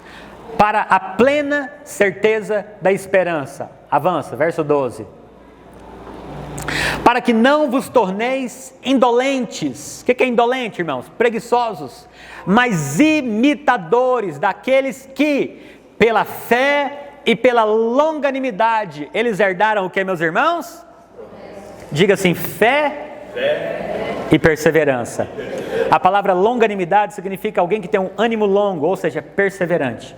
Para a plena certeza da esperança. Avança, verso 12. Para que não vos torneis indolentes. O que é indolente, irmãos? Preguiçosos. Mas imitadores daqueles que, pela fé e pela longanimidade, eles herdaram o que, meus irmãos? Diga assim, fé e perseverança. A palavra longanimidade significa alguém que tem um ânimo longo, ou seja, perseverante.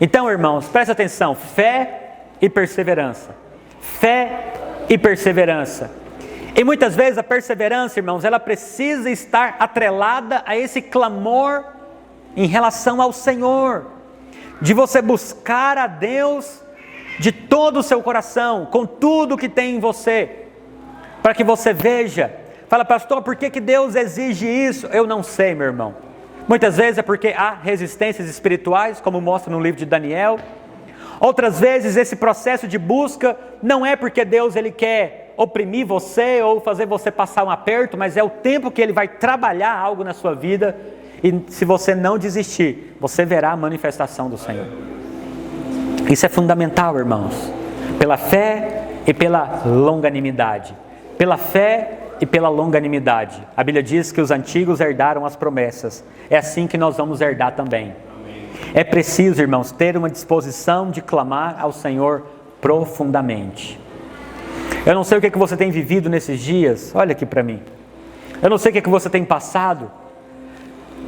Então, irmãos, presta atenção, fé e perseverança. Fé e perseverança. E muitas vezes a perseverança, irmãos, ela precisa estar atrelada a esse clamor em relação ao Senhor. De você buscar a Deus de todo o seu coração, com tudo que tem em você, para que você veja. Fala, pastor, por que Deus exige isso? Eu não sei, meu irmão. Muitas vezes é porque há resistências espirituais, como mostra no livro de Daniel. Outras vezes esse processo de busca não é porque Deus ele quer oprimir você ou fazer você passar um aperto, mas é o tempo que Ele vai trabalhar algo na sua vida, e se você não desistir, você verá a manifestação do Senhor. Isso é fundamental, irmãos, pela fé e pela longanimidade. Pela fé e pela longanimidade. A Bíblia diz que os antigos herdaram as promessas. É assim que nós vamos herdar também. É preciso, irmãos, ter uma disposição de clamar ao Senhor profundamente. Eu não sei o que você tem vivido nesses dias, olha aqui para mim. Eu não sei o que você tem passado.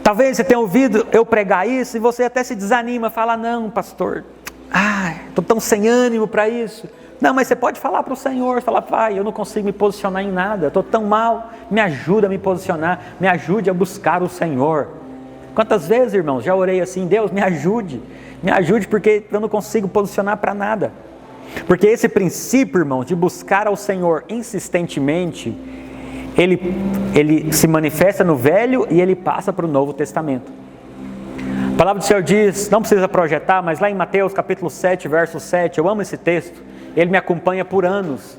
Talvez você tenha ouvido eu pregar isso e você até se desanima, fala, não, pastor, estou tão sem ânimo para isso. Não, mas você pode falar para o Senhor, falar, pai, eu não consigo me posicionar em nada, estou tão mal, me ajuda a me posicionar, me ajude a buscar o Senhor. Quantas vezes, irmãos, já orei assim, Deus, me ajude porque eu não consigo posicionar para nada. Porque esse princípio, irmãos, de buscar ao Senhor insistentemente, ele se manifesta no Velho e ele passa para o Novo Testamento. A palavra do Senhor diz, não precisa projetar, mas lá em Mateus capítulo 7, verso 7, eu amo esse texto, ele me acompanha por anos,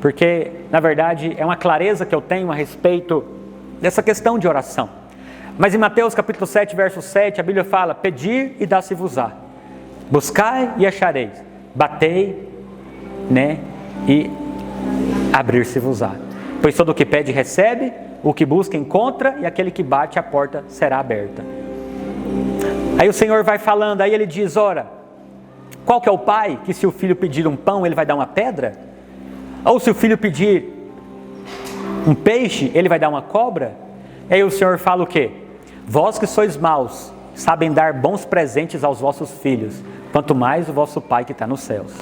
porque na verdade é uma clareza que eu tenho a respeito dessa questão de oração. Mas em Mateus capítulo 7, verso 7, a Bíblia fala, pedir e dar-se-vos-á, buscai e achareis, batei, e abrir-se-vos-á. Pois todo o que pede recebe, o que busca encontra, e aquele que bate a porta será aberta. Aí o Senhor vai falando, aí ele diz, ora, qual que é o pai que se o filho pedir um pão, ele vai dar uma pedra? Ou se o filho pedir um peixe, ele vai dar uma cobra? Aí o Senhor fala o quê? Vós que sois maus, sabem dar bons presentes aos vossos filhos, quanto mais o vosso Pai que está nos céus.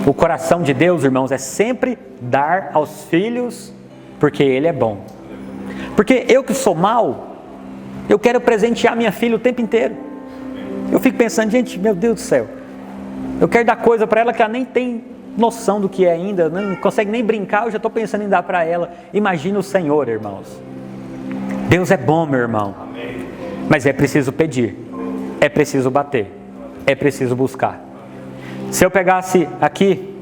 O coração de Deus, irmãos, é sempre dar aos filhos, porque Ele é bom. Porque eu que sou mau, eu quero presentear minha filha o tempo inteiro. Eu fico pensando, gente, meu Deus do céu, eu quero dar coisa para ela que ela nem tem noção do que é ainda, não consegue nem brincar, eu já estou pensando em dar para ela. Imagina o Senhor, irmãos. Deus é bom, meu irmão. Mas é preciso pedir, é preciso bater, é preciso buscar. Se eu pegasse aqui,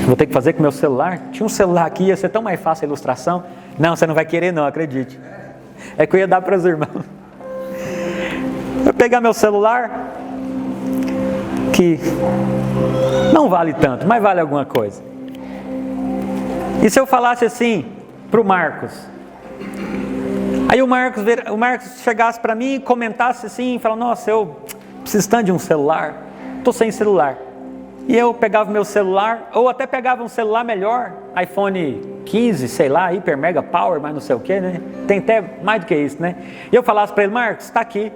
vou ter que fazer com o meu celular. Tinha um celular aqui, ia ser tão mais fácil a ilustração. Não, você não vai querer não, acredite. É que eu ia dar para os irmãos. Eu pegar meu celular, que não vale tanto, mas vale alguma coisa. E se eu falasse assim para o Marcos? Aí o Marcos chegasse para mim e comentasse assim, falasse, nossa, eu preciso tanto de um celular, estou sem celular. E eu pegava meu celular, ou até pegava um celular melhor, iPhone 15, sei lá, Hyper Mega Power, mas não sei o que, né? Tem até mais do que isso, né? E eu falasse para ele, Marcos, está aqui,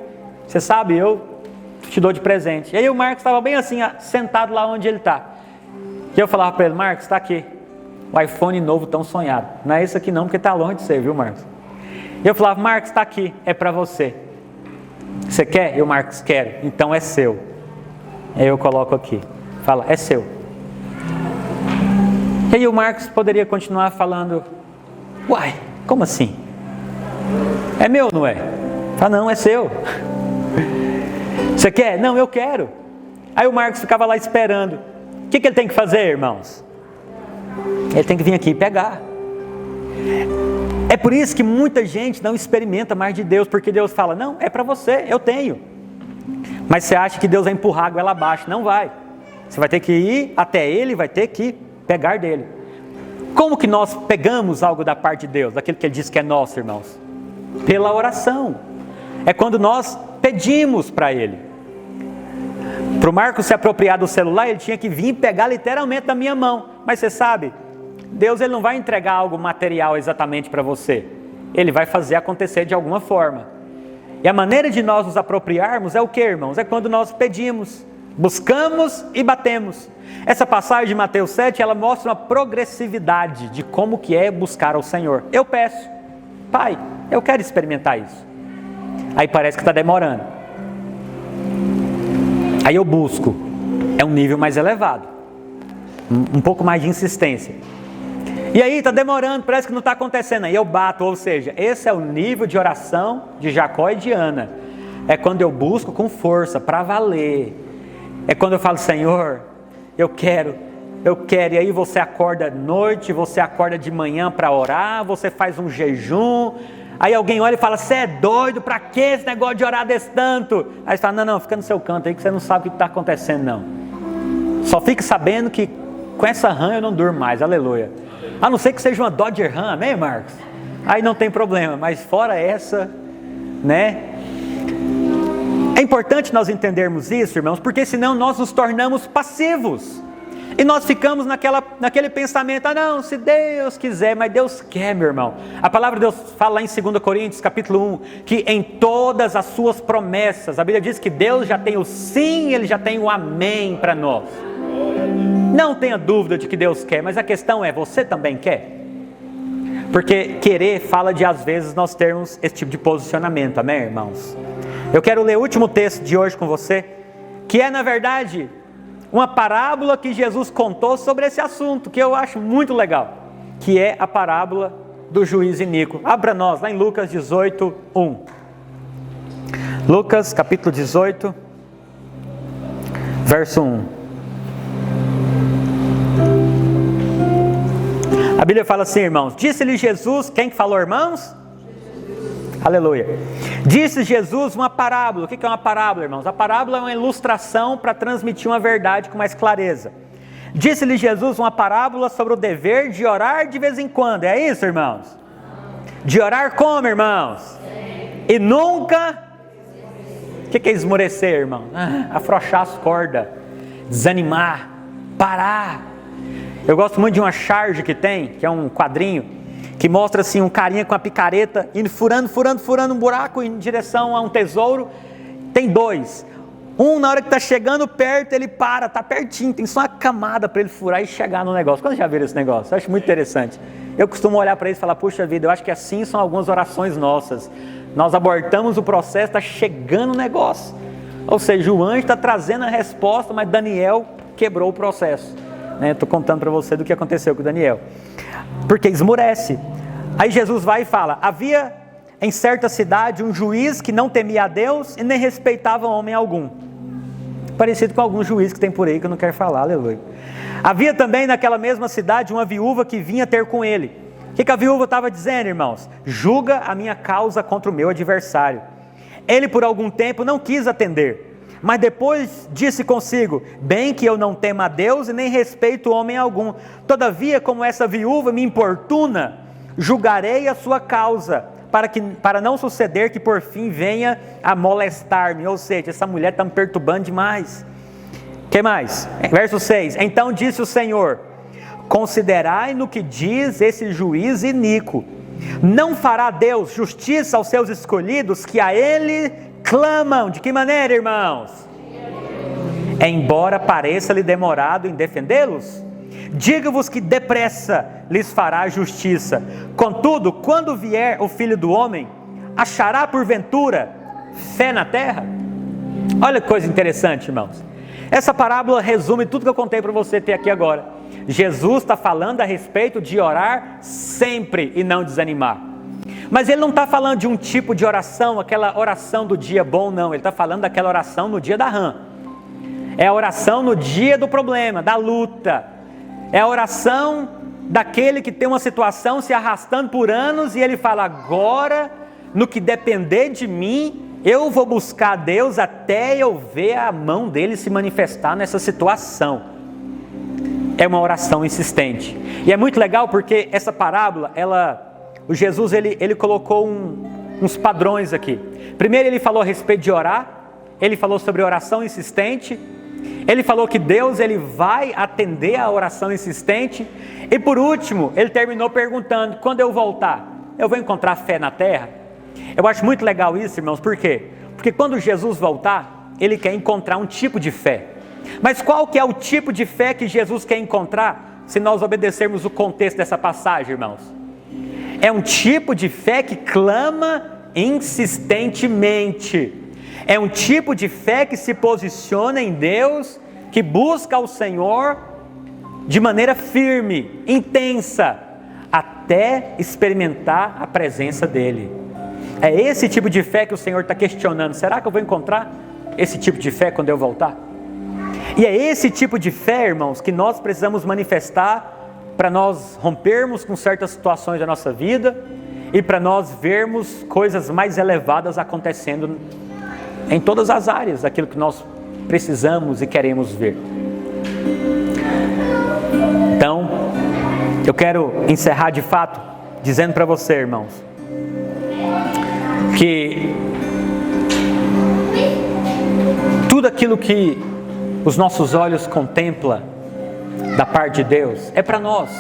você sabe, eu te dou de presente. E aí o Marcos estava bem assim, sentado lá onde ele está. E eu falava para ele, Marcos, está aqui, o iPhone novo tão sonhado. Não é esse aqui não, porque está longe de você, viu, Marcos? E eu falava, Marcos, está aqui, é para você. Você quer? E o Marcos, quero, então é seu. Aí eu coloco aqui, fala, é seu. E aí o Marcos poderia continuar falando, uai, como assim? É meu ou não é? Fala, não, é seu. Você quer? Não, eu quero. Aí o Marcos ficava lá esperando. O que ele tem que fazer, irmãos? Ele tem que vir aqui e pegar. É por isso que muita gente não experimenta mais de Deus, porque Deus fala, não, é para você, eu tenho. Mas você acha que Deus vai empurrar a goela abaixo? Não vai. Você vai ter que ir até Ele, vai ter que pegar dele. Como que nós pegamos algo da parte de Deus, daquilo que Ele diz que é nosso, irmãos? Pela oração. É quando nós pedimos para Ele. Para o Marcos se apropriar do celular, ele tinha que vir pegar literalmente da minha mão. Mas você sabe, Deus ele não vai entregar algo material exatamente para você. Ele vai fazer acontecer de alguma forma. E a maneira de nós nos apropriarmos é o que, irmãos? É quando nós pedimos, buscamos e batemos. Essa passagem de Mateus 7, ela mostra uma progressividade de como que é buscar ao Senhor. Eu peço, Pai, eu quero experimentar isso. Aí parece que está demorando. Aí eu busco, é um nível mais elevado, um pouco mais de insistência. E aí está demorando, parece que não está acontecendo. Aí eu bato, ou seja, esse é o nível de oração de Jacó e de Ana. É quando eu busco com força, para valer. É quando eu falo, Senhor, eu quero. E aí você acorda à noite, você acorda de manhã para orar, você faz um jejum. Aí alguém olha e fala, você é doido, para que esse negócio de orar desse tanto? Aí você fala, não, fica no seu canto aí que você não sabe o que está acontecendo não. Só fique sabendo que com essa RAM eu não durmo mais, aleluia. A não ser que seja uma Dodge Ram, amém, Marcos? Aí não tem problema, mas fora essa, né? É importante nós entendermos isso, irmãos, porque senão nós nos tornamos passivos. E nós ficamos naquele pensamento, não, se Deus quiser, mas Deus quer, meu irmão. A palavra de Deus fala lá em 2 Coríntios, capítulo 1, que em todas as suas promessas, a Bíblia diz que Deus já tem o sim, Ele já tem o amém para nós. Não tenha dúvida de que Deus quer, mas a questão é, você também quer? Porque querer fala de, às vezes, nós termos esse tipo de posicionamento, amém, irmãos? Eu quero ler o último texto de hoje com você, que é, na verdade, uma parábola que Jesus contou sobre esse assunto, que eu acho muito legal, que é a parábola do juiz iníquo. Abra nós, lá em Lucas 18, 1. Lucas, capítulo 18, verso 1. A Bíblia fala assim, irmãos, disse-lhe Jesus, quem que falou, irmãos? Aleluia. Disse Jesus uma parábola. O que é uma parábola, irmãos? A parábola é uma ilustração para transmitir uma verdade com mais clareza. Disse-lhe Jesus uma parábola sobre o dever de orar de vez em quando. É isso, irmãos? De orar como, irmãos? E nunca... O que é esmorecer, irmão? Afrouxar as cordas, desanimar, parar. Eu gosto muito de uma charge que tem, que é um quadrinho, que mostra assim um carinha com a picareta, indo furando um buraco em direção a um tesouro. Tem dois. Um, na hora que está chegando perto, ele para, está pertinho, tem só uma camada para ele furar e chegar no negócio. Quando já viram esse negócio? Eu acho muito interessante. Eu costumo olhar para eles e falar, puxa vida, eu acho que assim são algumas orações nossas. Nós abortamos o processo, está chegando o negócio. Ou seja, o anjo está trazendo a resposta, mas Daniel quebrou o processo. Estou contando para você do que aconteceu com Daniel. Porque esmorece. Aí Jesus vai e fala, havia em certa cidade um juiz que não temia a Deus e nem respeitava homem algum. Parecido com alguns juízes que tem por aí que eu não quero falar, aleluia. Havia também naquela mesma cidade uma viúva que vinha ter com ele, O que a viúva estava dizendo, irmãos? Julga a minha causa contra o meu adversário. Ele por algum tempo não quis atender, mas depois disse consigo: bem que eu não temo a Deus e nem respeito homem algum. Todavia, como essa viúva me importuna, julgarei a sua causa, para não suceder que por fim venha a molestar-me. Ou seja, essa mulher está me perturbando demais. O que mais? Verso 6. Então disse o Senhor: considerai no que diz esse juiz iníquo. Não fará Deus justiça aos seus escolhidos que a Ele clamam? De que maneira, irmãos? Embora pareça-lhe demorado em defendê-los, digo-vos que depressa lhes fará justiça. Contudo, quando vier o Filho do Homem, achará porventura fé na terra? Olha que coisa interessante, irmãos. Essa parábola resume tudo que eu contei para você ter aqui agora. Jesus está falando a respeito de orar sempre e não desanimar. Mas ele não está falando de um tipo de oração, aquela oração do dia bom, não. Ele está falando daquela oração no dia da rã. É a oração no dia do problema, da luta. É a oração daquele que tem uma situação se arrastando por anos e ele fala: agora, no que depender de mim, eu vou buscar a Deus até eu ver a mão dele se manifestar nessa situação. É uma oração insistente. E é muito legal porque essa parábola, o Jesus ele colocou uns padrões aqui. Primeiro ele falou a respeito de orar, ele falou sobre oração insistente, ele falou que Deus ele vai atender a oração insistente, e por último ele terminou perguntando: quando eu voltar, eu vou encontrar fé na terra? Eu acho muito legal isso, irmãos. Por quê? Porque quando Jesus voltar, ele quer encontrar um tipo de fé. Mas qual que é o tipo de fé que Jesus quer encontrar, se nós obedecermos o contexto dessa passagem, irmãos? É um tipo de fé que clama insistentemente. É um tipo de fé que se posiciona em Deus, que busca o Senhor de maneira firme, intensa, até experimentar a presença dEle. É esse tipo de fé que o Senhor está questionando. Será que eu vou encontrar esse tipo de fé quando eu voltar? E é esse tipo de fé, irmãos, que nós precisamos manifestar para nós rompermos com certas situações da nossa vida e para nós vermos coisas mais elevadas acontecendo em todas as áreas daquilo que nós precisamos e queremos ver. Então, eu quero encerrar de fato dizendo para você, irmãos, que tudo aquilo que os nossos olhos contemplam da parte de Deus é para nós.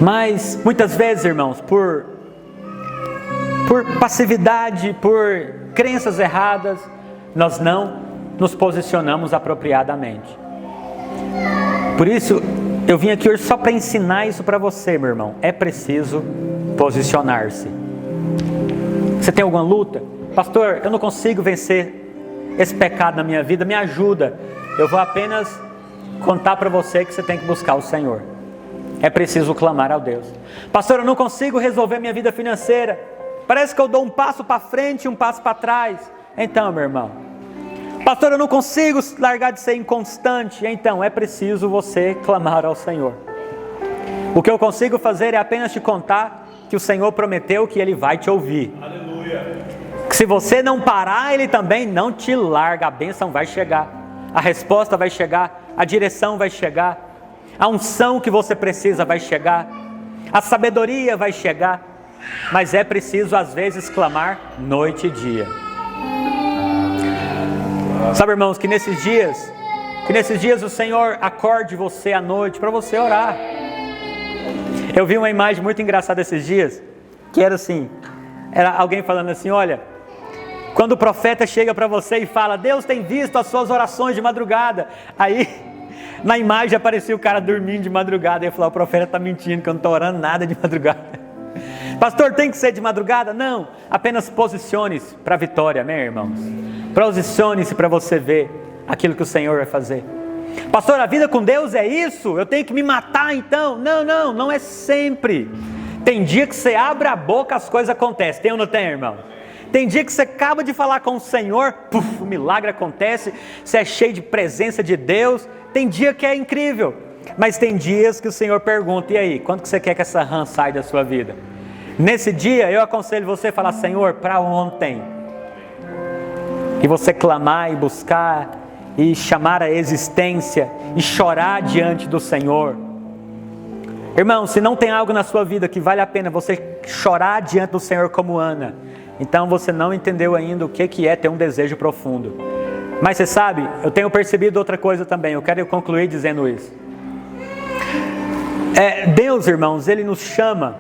Mas muitas vezes, irmãos, por passividade, por crenças erradas, nós não nos posicionamos apropriadamente. Por isso, eu vim aqui hoje só para ensinar isso para você, meu irmão. É preciso posicionar-se. Você tem alguma luta? Pastor, eu não consigo vencer esse pecado na minha vida, me ajuda. Eu vou apenas contar para você que você tem que buscar o Senhor. É preciso clamar ao Deus. Pastor, eu não consigo resolver minha vida financeira. Parece que eu dou um passo para frente e um passo para trás. Então, meu irmão, pastor, eu não consigo largar de ser inconstante. Então, é preciso você clamar ao Senhor. O que eu consigo fazer é apenas te contar que o Senhor prometeu que Ele vai te ouvir. Aleluia. Que se você não parar, Ele também não te larga. A bênção vai chegar, a resposta vai chegar, a direção vai chegar, a unção que você precisa vai chegar, a sabedoria vai chegar. Mas é preciso às vezes clamar noite e dia. Sabe, irmãos, que nesses dias o Senhor acorde você à noite para você orar. Eu vi uma imagem muito engraçada esses dias, que era assim, era alguém falando assim: olha, quando o profeta chega para você e fala: Deus tem visto as suas orações de madrugada. Aí, na imagem aparecia o cara dormindo de madrugada. E ele falou: o profeta está mentindo, que eu não estou orando nada de madrugada. Pastor, tem que ser de madrugada? Não, apenas posicione-se para a vitória, né, irmãos? Posicione-se para você ver aquilo que o Senhor vai fazer. Pastor, a vida com Deus é isso? Eu tenho que me matar então? Não é sempre. Tem dia que você abre a boca, as coisas acontecem. Tem ou não tem, irmão? Tem dia que você acaba de falar com o Senhor, o milagre acontece, você é cheio de presença de Deus. Tem dia que é incrível. Mas tem dias que o Senhor pergunta, e aí, quando que você quer que essa rã saia da sua vida? Nesse dia, eu aconselho você a falar, Senhor, para ontem. E você clamar e buscar, e chamar a existência, e chorar diante do Senhor. Irmão, se não tem algo na sua vida que vale a pena você chorar diante do Senhor como Ana, então você não entendeu ainda o que é ter um desejo profundo. Mas você sabe, eu tenho percebido outra coisa também, eu quero concluir dizendo isso. Deus, irmãos, Ele nos chama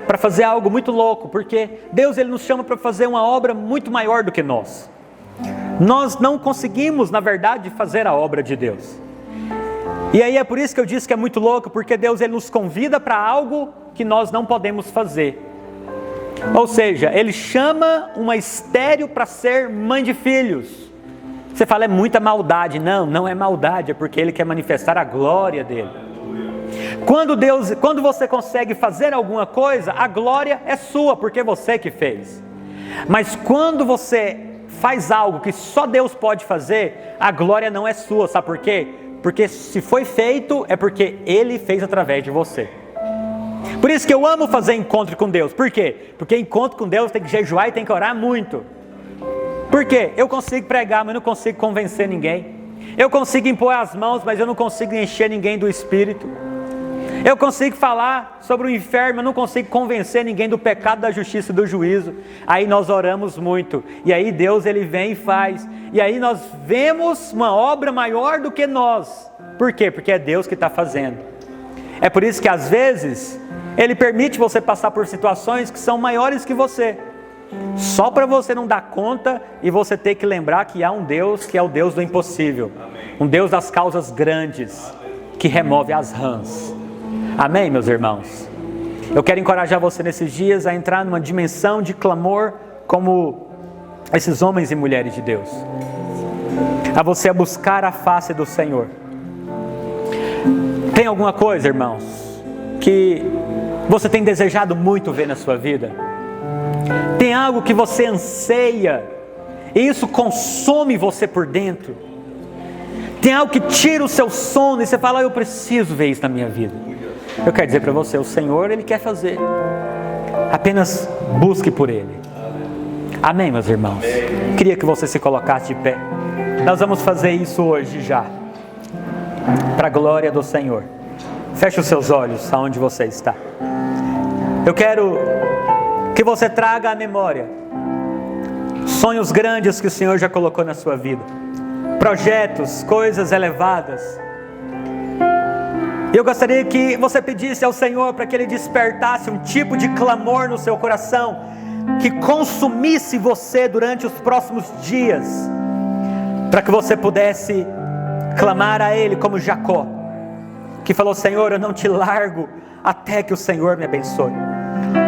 para fazer algo muito louco, porque Deus, Ele nos chama para fazer uma obra muito maior do que nós. Nós não conseguimos, na verdade, fazer a obra de Deus. E aí é por isso que eu disse que é muito louco, porque Deus, Ele nos convida para algo que nós não podemos fazer. Ou seja, Ele chama uma estéril para ser mãe de filhos. Você fala, é muita maldade. Não, não é maldade, é porque Ele quer manifestar a glória dEle. Quando você consegue fazer alguma coisa, a glória é sua, porque você que fez. Mas quando você faz algo que só Deus pode fazer, a glória não é sua, sabe por quê? Porque se foi feito, é porque Ele fez através de você. Por isso que eu amo fazer encontro com Deus. Por quê? Porque encontro com Deus tem que jejuar e tem que orar muito. Por quê? Eu consigo pregar, mas não consigo convencer ninguém. Eu consigo impor as mãos, mas eu não consigo encher ninguém do Espírito. Eu consigo falar sobre o inferno, mas não consigo convencer ninguém do pecado, da justiça e do juízo. Aí nós oramos muito. E aí Deus, Ele vem e faz. E aí nós vemos uma obra maior do que nós. Por quê? Porque é Deus que está fazendo. É por isso que às vezes Ele permite você passar por situações que são maiores que você. Só para você não dar conta e você ter que lembrar que há um Deus que é o Deus do impossível. Um Deus das causas grandes, que remove as rãs. Amém, meus irmãos? Eu quero encorajar você nesses dias a entrar numa dimensão de clamor como esses homens e mulheres de Deus. A você a buscar a face do Senhor. Tem alguma coisa, irmãos, que você tem desejado muito ver na sua vida? Tem algo que você anseia e isso consome você por dentro? Tem algo que tira o seu sono e você fala, eu preciso ver isso na minha vida. Eu quero dizer para você, o Senhor, Ele quer fazer. Apenas busque por Ele. Amém, meus irmãos? Queria que você se colocasse de pé. Nós vamos fazer isso hoje já, para a glória do Senhor. Feche os seus olhos aonde você está. Eu quero que você traga à memória sonhos grandes que o Senhor já colocou na sua vida. Projetos, coisas elevadas. E eu gostaria que você pedisse ao Senhor para que Ele despertasse um tipo de clamor no seu coração, que consumisse você durante os próximos dias, para que você pudesse clamar a Ele como Jacó, que falou, Senhor, eu não te largo até que o Senhor me abençoe.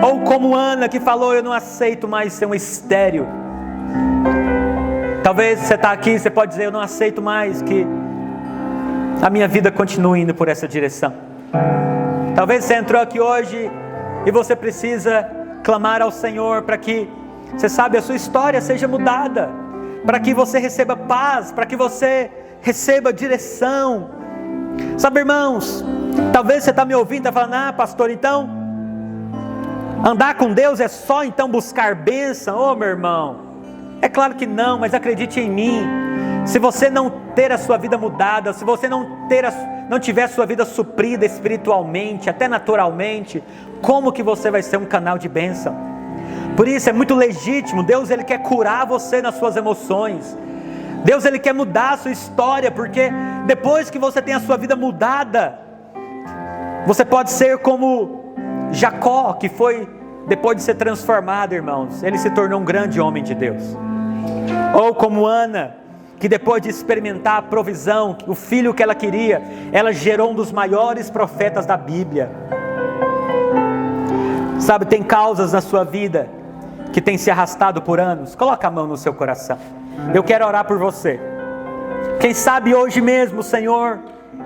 Ou como Ana, que falou, eu não aceito mais ser um estéril. Talvez você está aqui, você pode dizer, eu não aceito mais que a minha vida continue indo por essa direção. Talvez você entrou aqui hoje e você precisa clamar ao Senhor para que, você sabe, a sua história seja mudada, para que você receba paz, para que você receba direção. Sabe, irmãos, talvez você está me ouvindo e está falando, pastor, então andar com Deus é só então buscar bênção? Ô meu irmão, é claro que não, mas acredite em mim. Se você não ter a sua vida mudada, se você não tiver a sua vida suprida espiritualmente, até naturalmente, como que você vai ser um canal de bênção? Por isso é muito legítimo. Deus, Ele quer curar você nas suas emoções. Deus, Ele quer mudar a sua história, porque depois que você tem a sua vida mudada, você pode ser como Jacó, que foi, depois de ser transformado, irmãos, ele se tornou um grande homem de Deus. Ou como Ana, que depois de experimentar a provisão, o filho que ela queria, ela gerou um dos maiores profetas da Bíblia. Sabe, tem causas na sua vida que tem se arrastado por anos. Coloca a mão no seu coração. Eu quero orar por você. Quem sabe hoje mesmo o Senhor,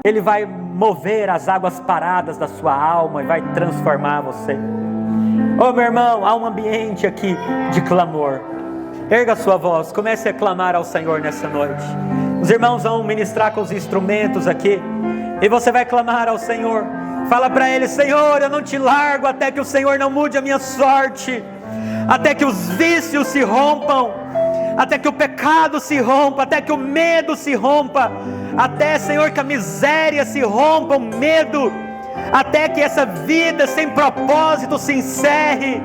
Ele vai mover as águas paradas da sua alma e vai transformar você. Oh meu irmão, há um ambiente aqui de clamor. Erga a sua voz, comece a clamar ao Senhor nessa noite. Os irmãos vão ministrar com os instrumentos aqui. E você vai clamar ao Senhor. Fala para Ele: Senhor, eu não te largo até que o Senhor não mude a minha sorte, até que os vícios se rompam, até que o pecado se rompa, até que o medo se rompa, até, Senhor, que a miséria se rompa, o medo, até que essa vida sem propósito se encerre.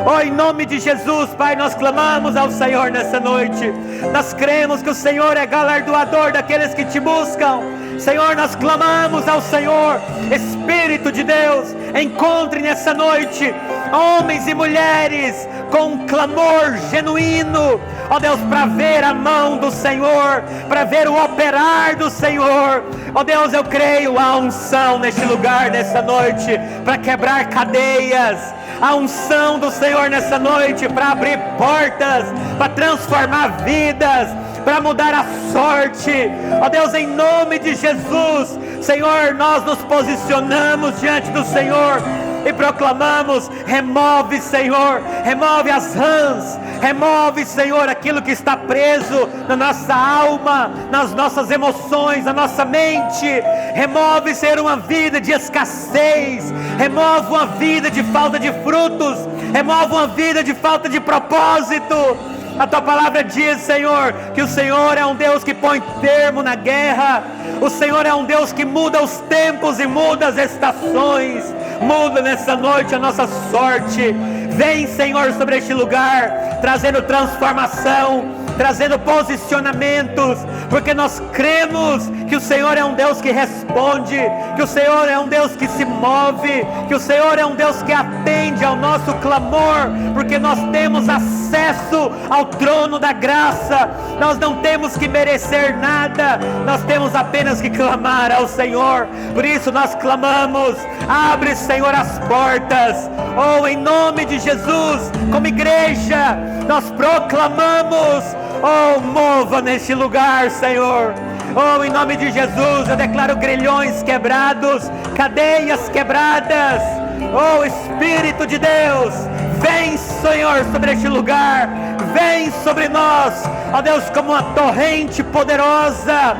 Oh, em nome de Jesus, Pai, nós clamamos ao Senhor nessa noite. Nós cremos que o Senhor é galardoador daqueles que te buscam. Senhor, nós clamamos ao Senhor. Espírito de Deus, encontre nessa noite homens e mulheres com um clamor genuíno, ó Deus, para ver a mão do Senhor, para ver o operar do Senhor. Ó Deus, eu creio a unção neste lugar, nessa noite, para quebrar cadeias. A unção do Senhor nessa noite para abrir portas, para transformar vidas, para mudar a sorte. Ó Deus, em nome de Jesus, Senhor, nós nos posicionamos diante do Senhor e proclamamos: remove, Senhor, remove as rãs, remove, Senhor, aquilo que está preso na nossa alma, nas nossas emoções, na nossa mente. Remove, Senhor, uma vida de escassez, remove uma vida de falta de frutos, remove uma vida de falta de propósito. A tua palavra diz, Senhor, que o Senhor é um Deus que põe termo na guerra. O Senhor é um Deus que muda os tempos e muda as estações. Muda nessa noite a nossa sorte. Vem, Senhor, sobre este lugar, trazendo transformação, trazendo posicionamentos, porque nós cremos que o Senhor é um Deus que responde, que o Senhor é um Deus que se move, que o Senhor é um Deus que atende ao nosso clamor, porque nós temos acesso ao trono da graça. Nós não temos que merecer nada, nós temos apenas que clamar ao Senhor. Por isso nós clamamos: abre, Senhor, as portas. Oh, em nome de Jesus, como igreja, nós proclamamos: oh, mova neste lugar, Senhor. Oh, em nome de Jesus, eu declaro grilhões quebrados, cadeias quebradas. Oh, Espírito de Deus, vem, Senhor, sobre este lugar, vem sobre nós, ó Deus, como uma torrente poderosa.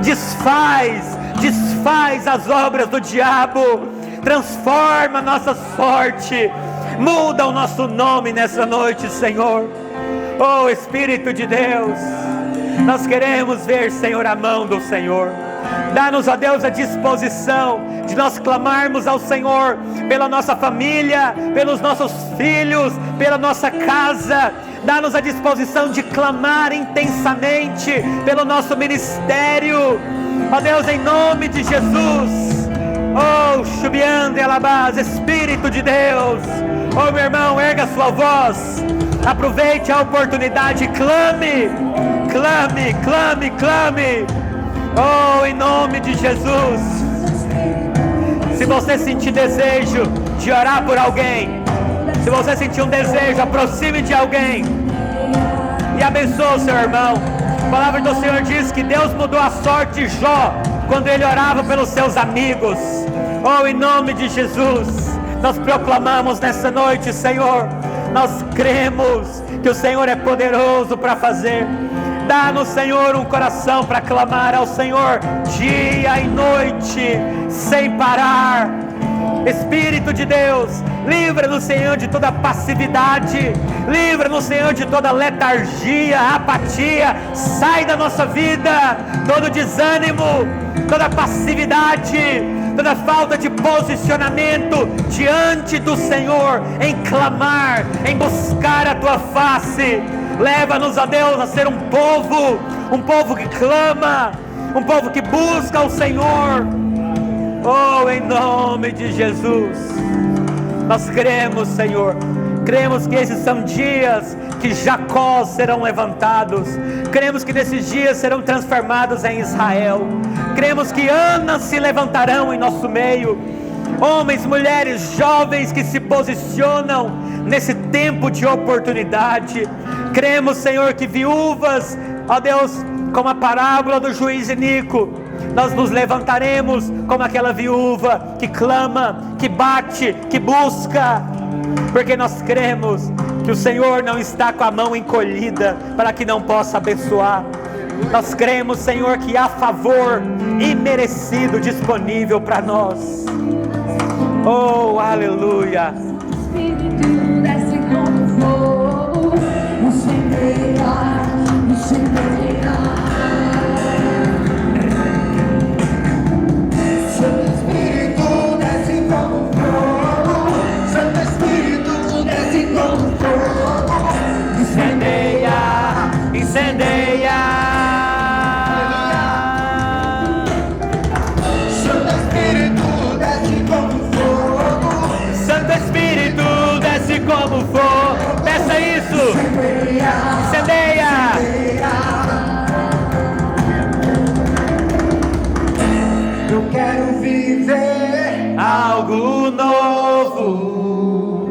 Desfaz as obras do diabo, transforma a nossa sorte, muda o nosso nome nessa noite, Senhor. Oh, Espírito de Deus, nós queremos ver, Senhor, a mão do Senhor. Dá-nos, ó Deus, a disposição de nós clamarmos ao Senhor pela nossa família, pelos nossos filhos, pela nossa casa. Dá-nos a disposição de clamar intensamente pelo nosso ministério, ó Deus, em nome de Jesus. Oh, Shubiande Alabás, Espírito de Deus. Oh, meu irmão, erga sua voz, aproveite a oportunidade, clame, clame, clame, clame. Oh, em nome de Jesus. Se você sentir desejo de orar por alguém, se você sentir um desejo, aproxime de alguém e abençoe o seu irmão. A palavra do Senhor diz que Deus mudou a sorte de Jó quando ele orava pelos seus amigos. Oh, em nome de Jesus, nós proclamamos nessa noite, Senhor, nós cremos que o Senhor é poderoso para fazer. Dá-nos, Senhor, um coração para clamar ao Senhor dia e noite, sem parar. Espírito de Deus, livra-nos, Senhor, de toda passividade, livra-nos, Senhor, de toda letargia, apatia. Sai da nossa vida todo desânimo, toda passividade, toda falta de posicionamento diante do Senhor, em clamar, em buscar a Tua face. Leva-nos, ó Deus, a ser um povo que clama, um povo que busca o Senhor. Oh, em nome de Jesus, nós cremos, Senhor, cremos que esses são dias que Jacó serão levantados, cremos que nesses dias serão transformados em Israel, cremos que Anas se levantarão em nosso meio, homens, mulheres, jovens que se posicionam nesse tempo de oportunidade. Cremos, Senhor, que viúvas, ó Deus, como a parábola do juiz iníquo, nós nos levantaremos como aquela viúva que clama, que bate, que busca, porque nós cremos que o Senhor não está com a mão encolhida para que não possa abençoar. Nós cremos, Senhor, que há favor imerecido disponível para nós. Oh, aleluia. Espírito desce como fogo, incendeia, incendeia. Santo Espírito desce como fogo, Santo Espírito desce como fogo, Incendeia, incendeia. Santo Espírito desce como fogo, Santo Espírito desce como fogo. Peça isso. Incendeia. eu quero viver Algo novo.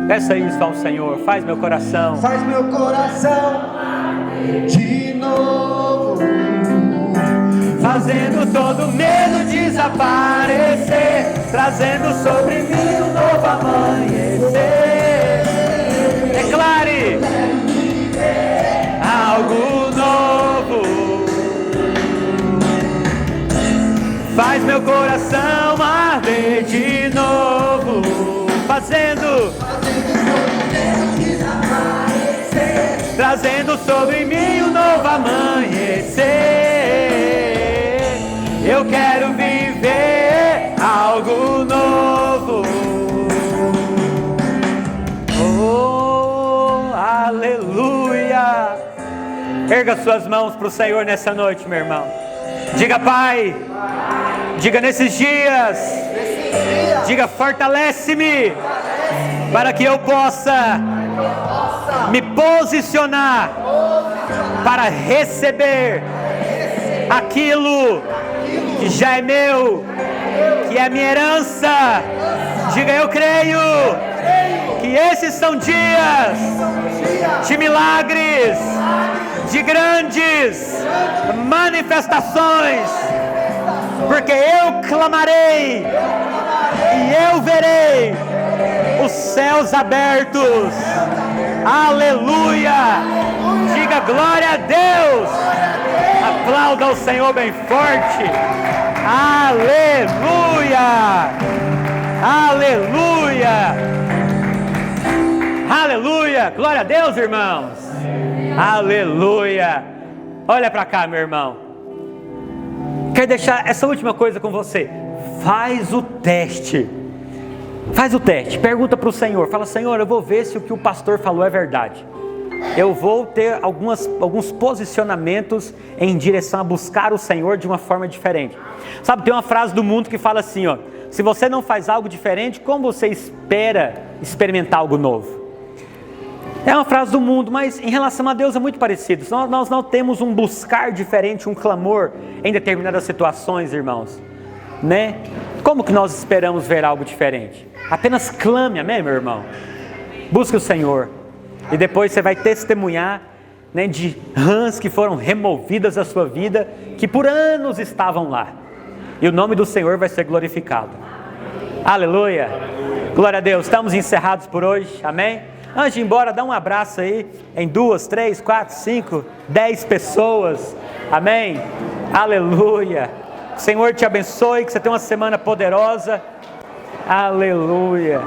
Peça isso ao Senhor. Faz meu coração. faz meu coração de novo, Fazendo todo medo desaparecer, trazendo sobre mim um novo amanhecer. Declare algo novo. Faz meu coração arder de novo, fazendo, trazendo sobre mim um novo amanhecer. Eu quero viver algo novo. Oh, aleluia. Erga suas mãos para o Senhor nessa noite, meu irmão. Diga, Pai. Diga, nesses dias. Diga, fortalece-me para que eu possa me posicionar para receber aquilo que já é meu, que é minha herança. Diga, eu creio que esses são dias de milagres, de grandes manifestações, porque eu clamarei e eu verei os céus abertos. Aleluia! Diga glória a Deus! Aplauda o Senhor bem forte. Aleluia! Aleluia! Aleluia! Glória a Deus, irmãos! Aleluia! Olha para cá, meu irmão. Quero deixar essa última coisa com você. Faz o teste. Faz o teste. Pergunta para o Senhor. Fala, Senhor, eu vou ver se o que o pastor falou é verdade. Eu vou ter alguns posicionamentos em direção a buscar o Senhor de uma forma diferente. Sabe, tem uma frase do mundo que fala assim, ó: se você não faz algo diferente, como você espera experimentar algo novo? É uma frase do mundo, mas em relação a Deus é muito parecido. Nós não temos um buscar diferente, um clamor em determinadas situações, irmãos, né? Como que nós esperamos ver algo diferente? Apenas clame, amém, meu irmão? Busque o Senhor. E depois você vai testemunhar, né, de rãs que foram removidas da sua vida, que por anos estavam lá. E o nome do Senhor vai ser glorificado. Aleluia. Glória a Deus. Estamos encerrados por hoje. Amém? Antes de ir embora, dá um abraço aí em 2, 3, 4, 5, 10 pessoas. Amém? Aleluia. O Senhor te abençoe, que você tenha uma semana poderosa. Aleluia.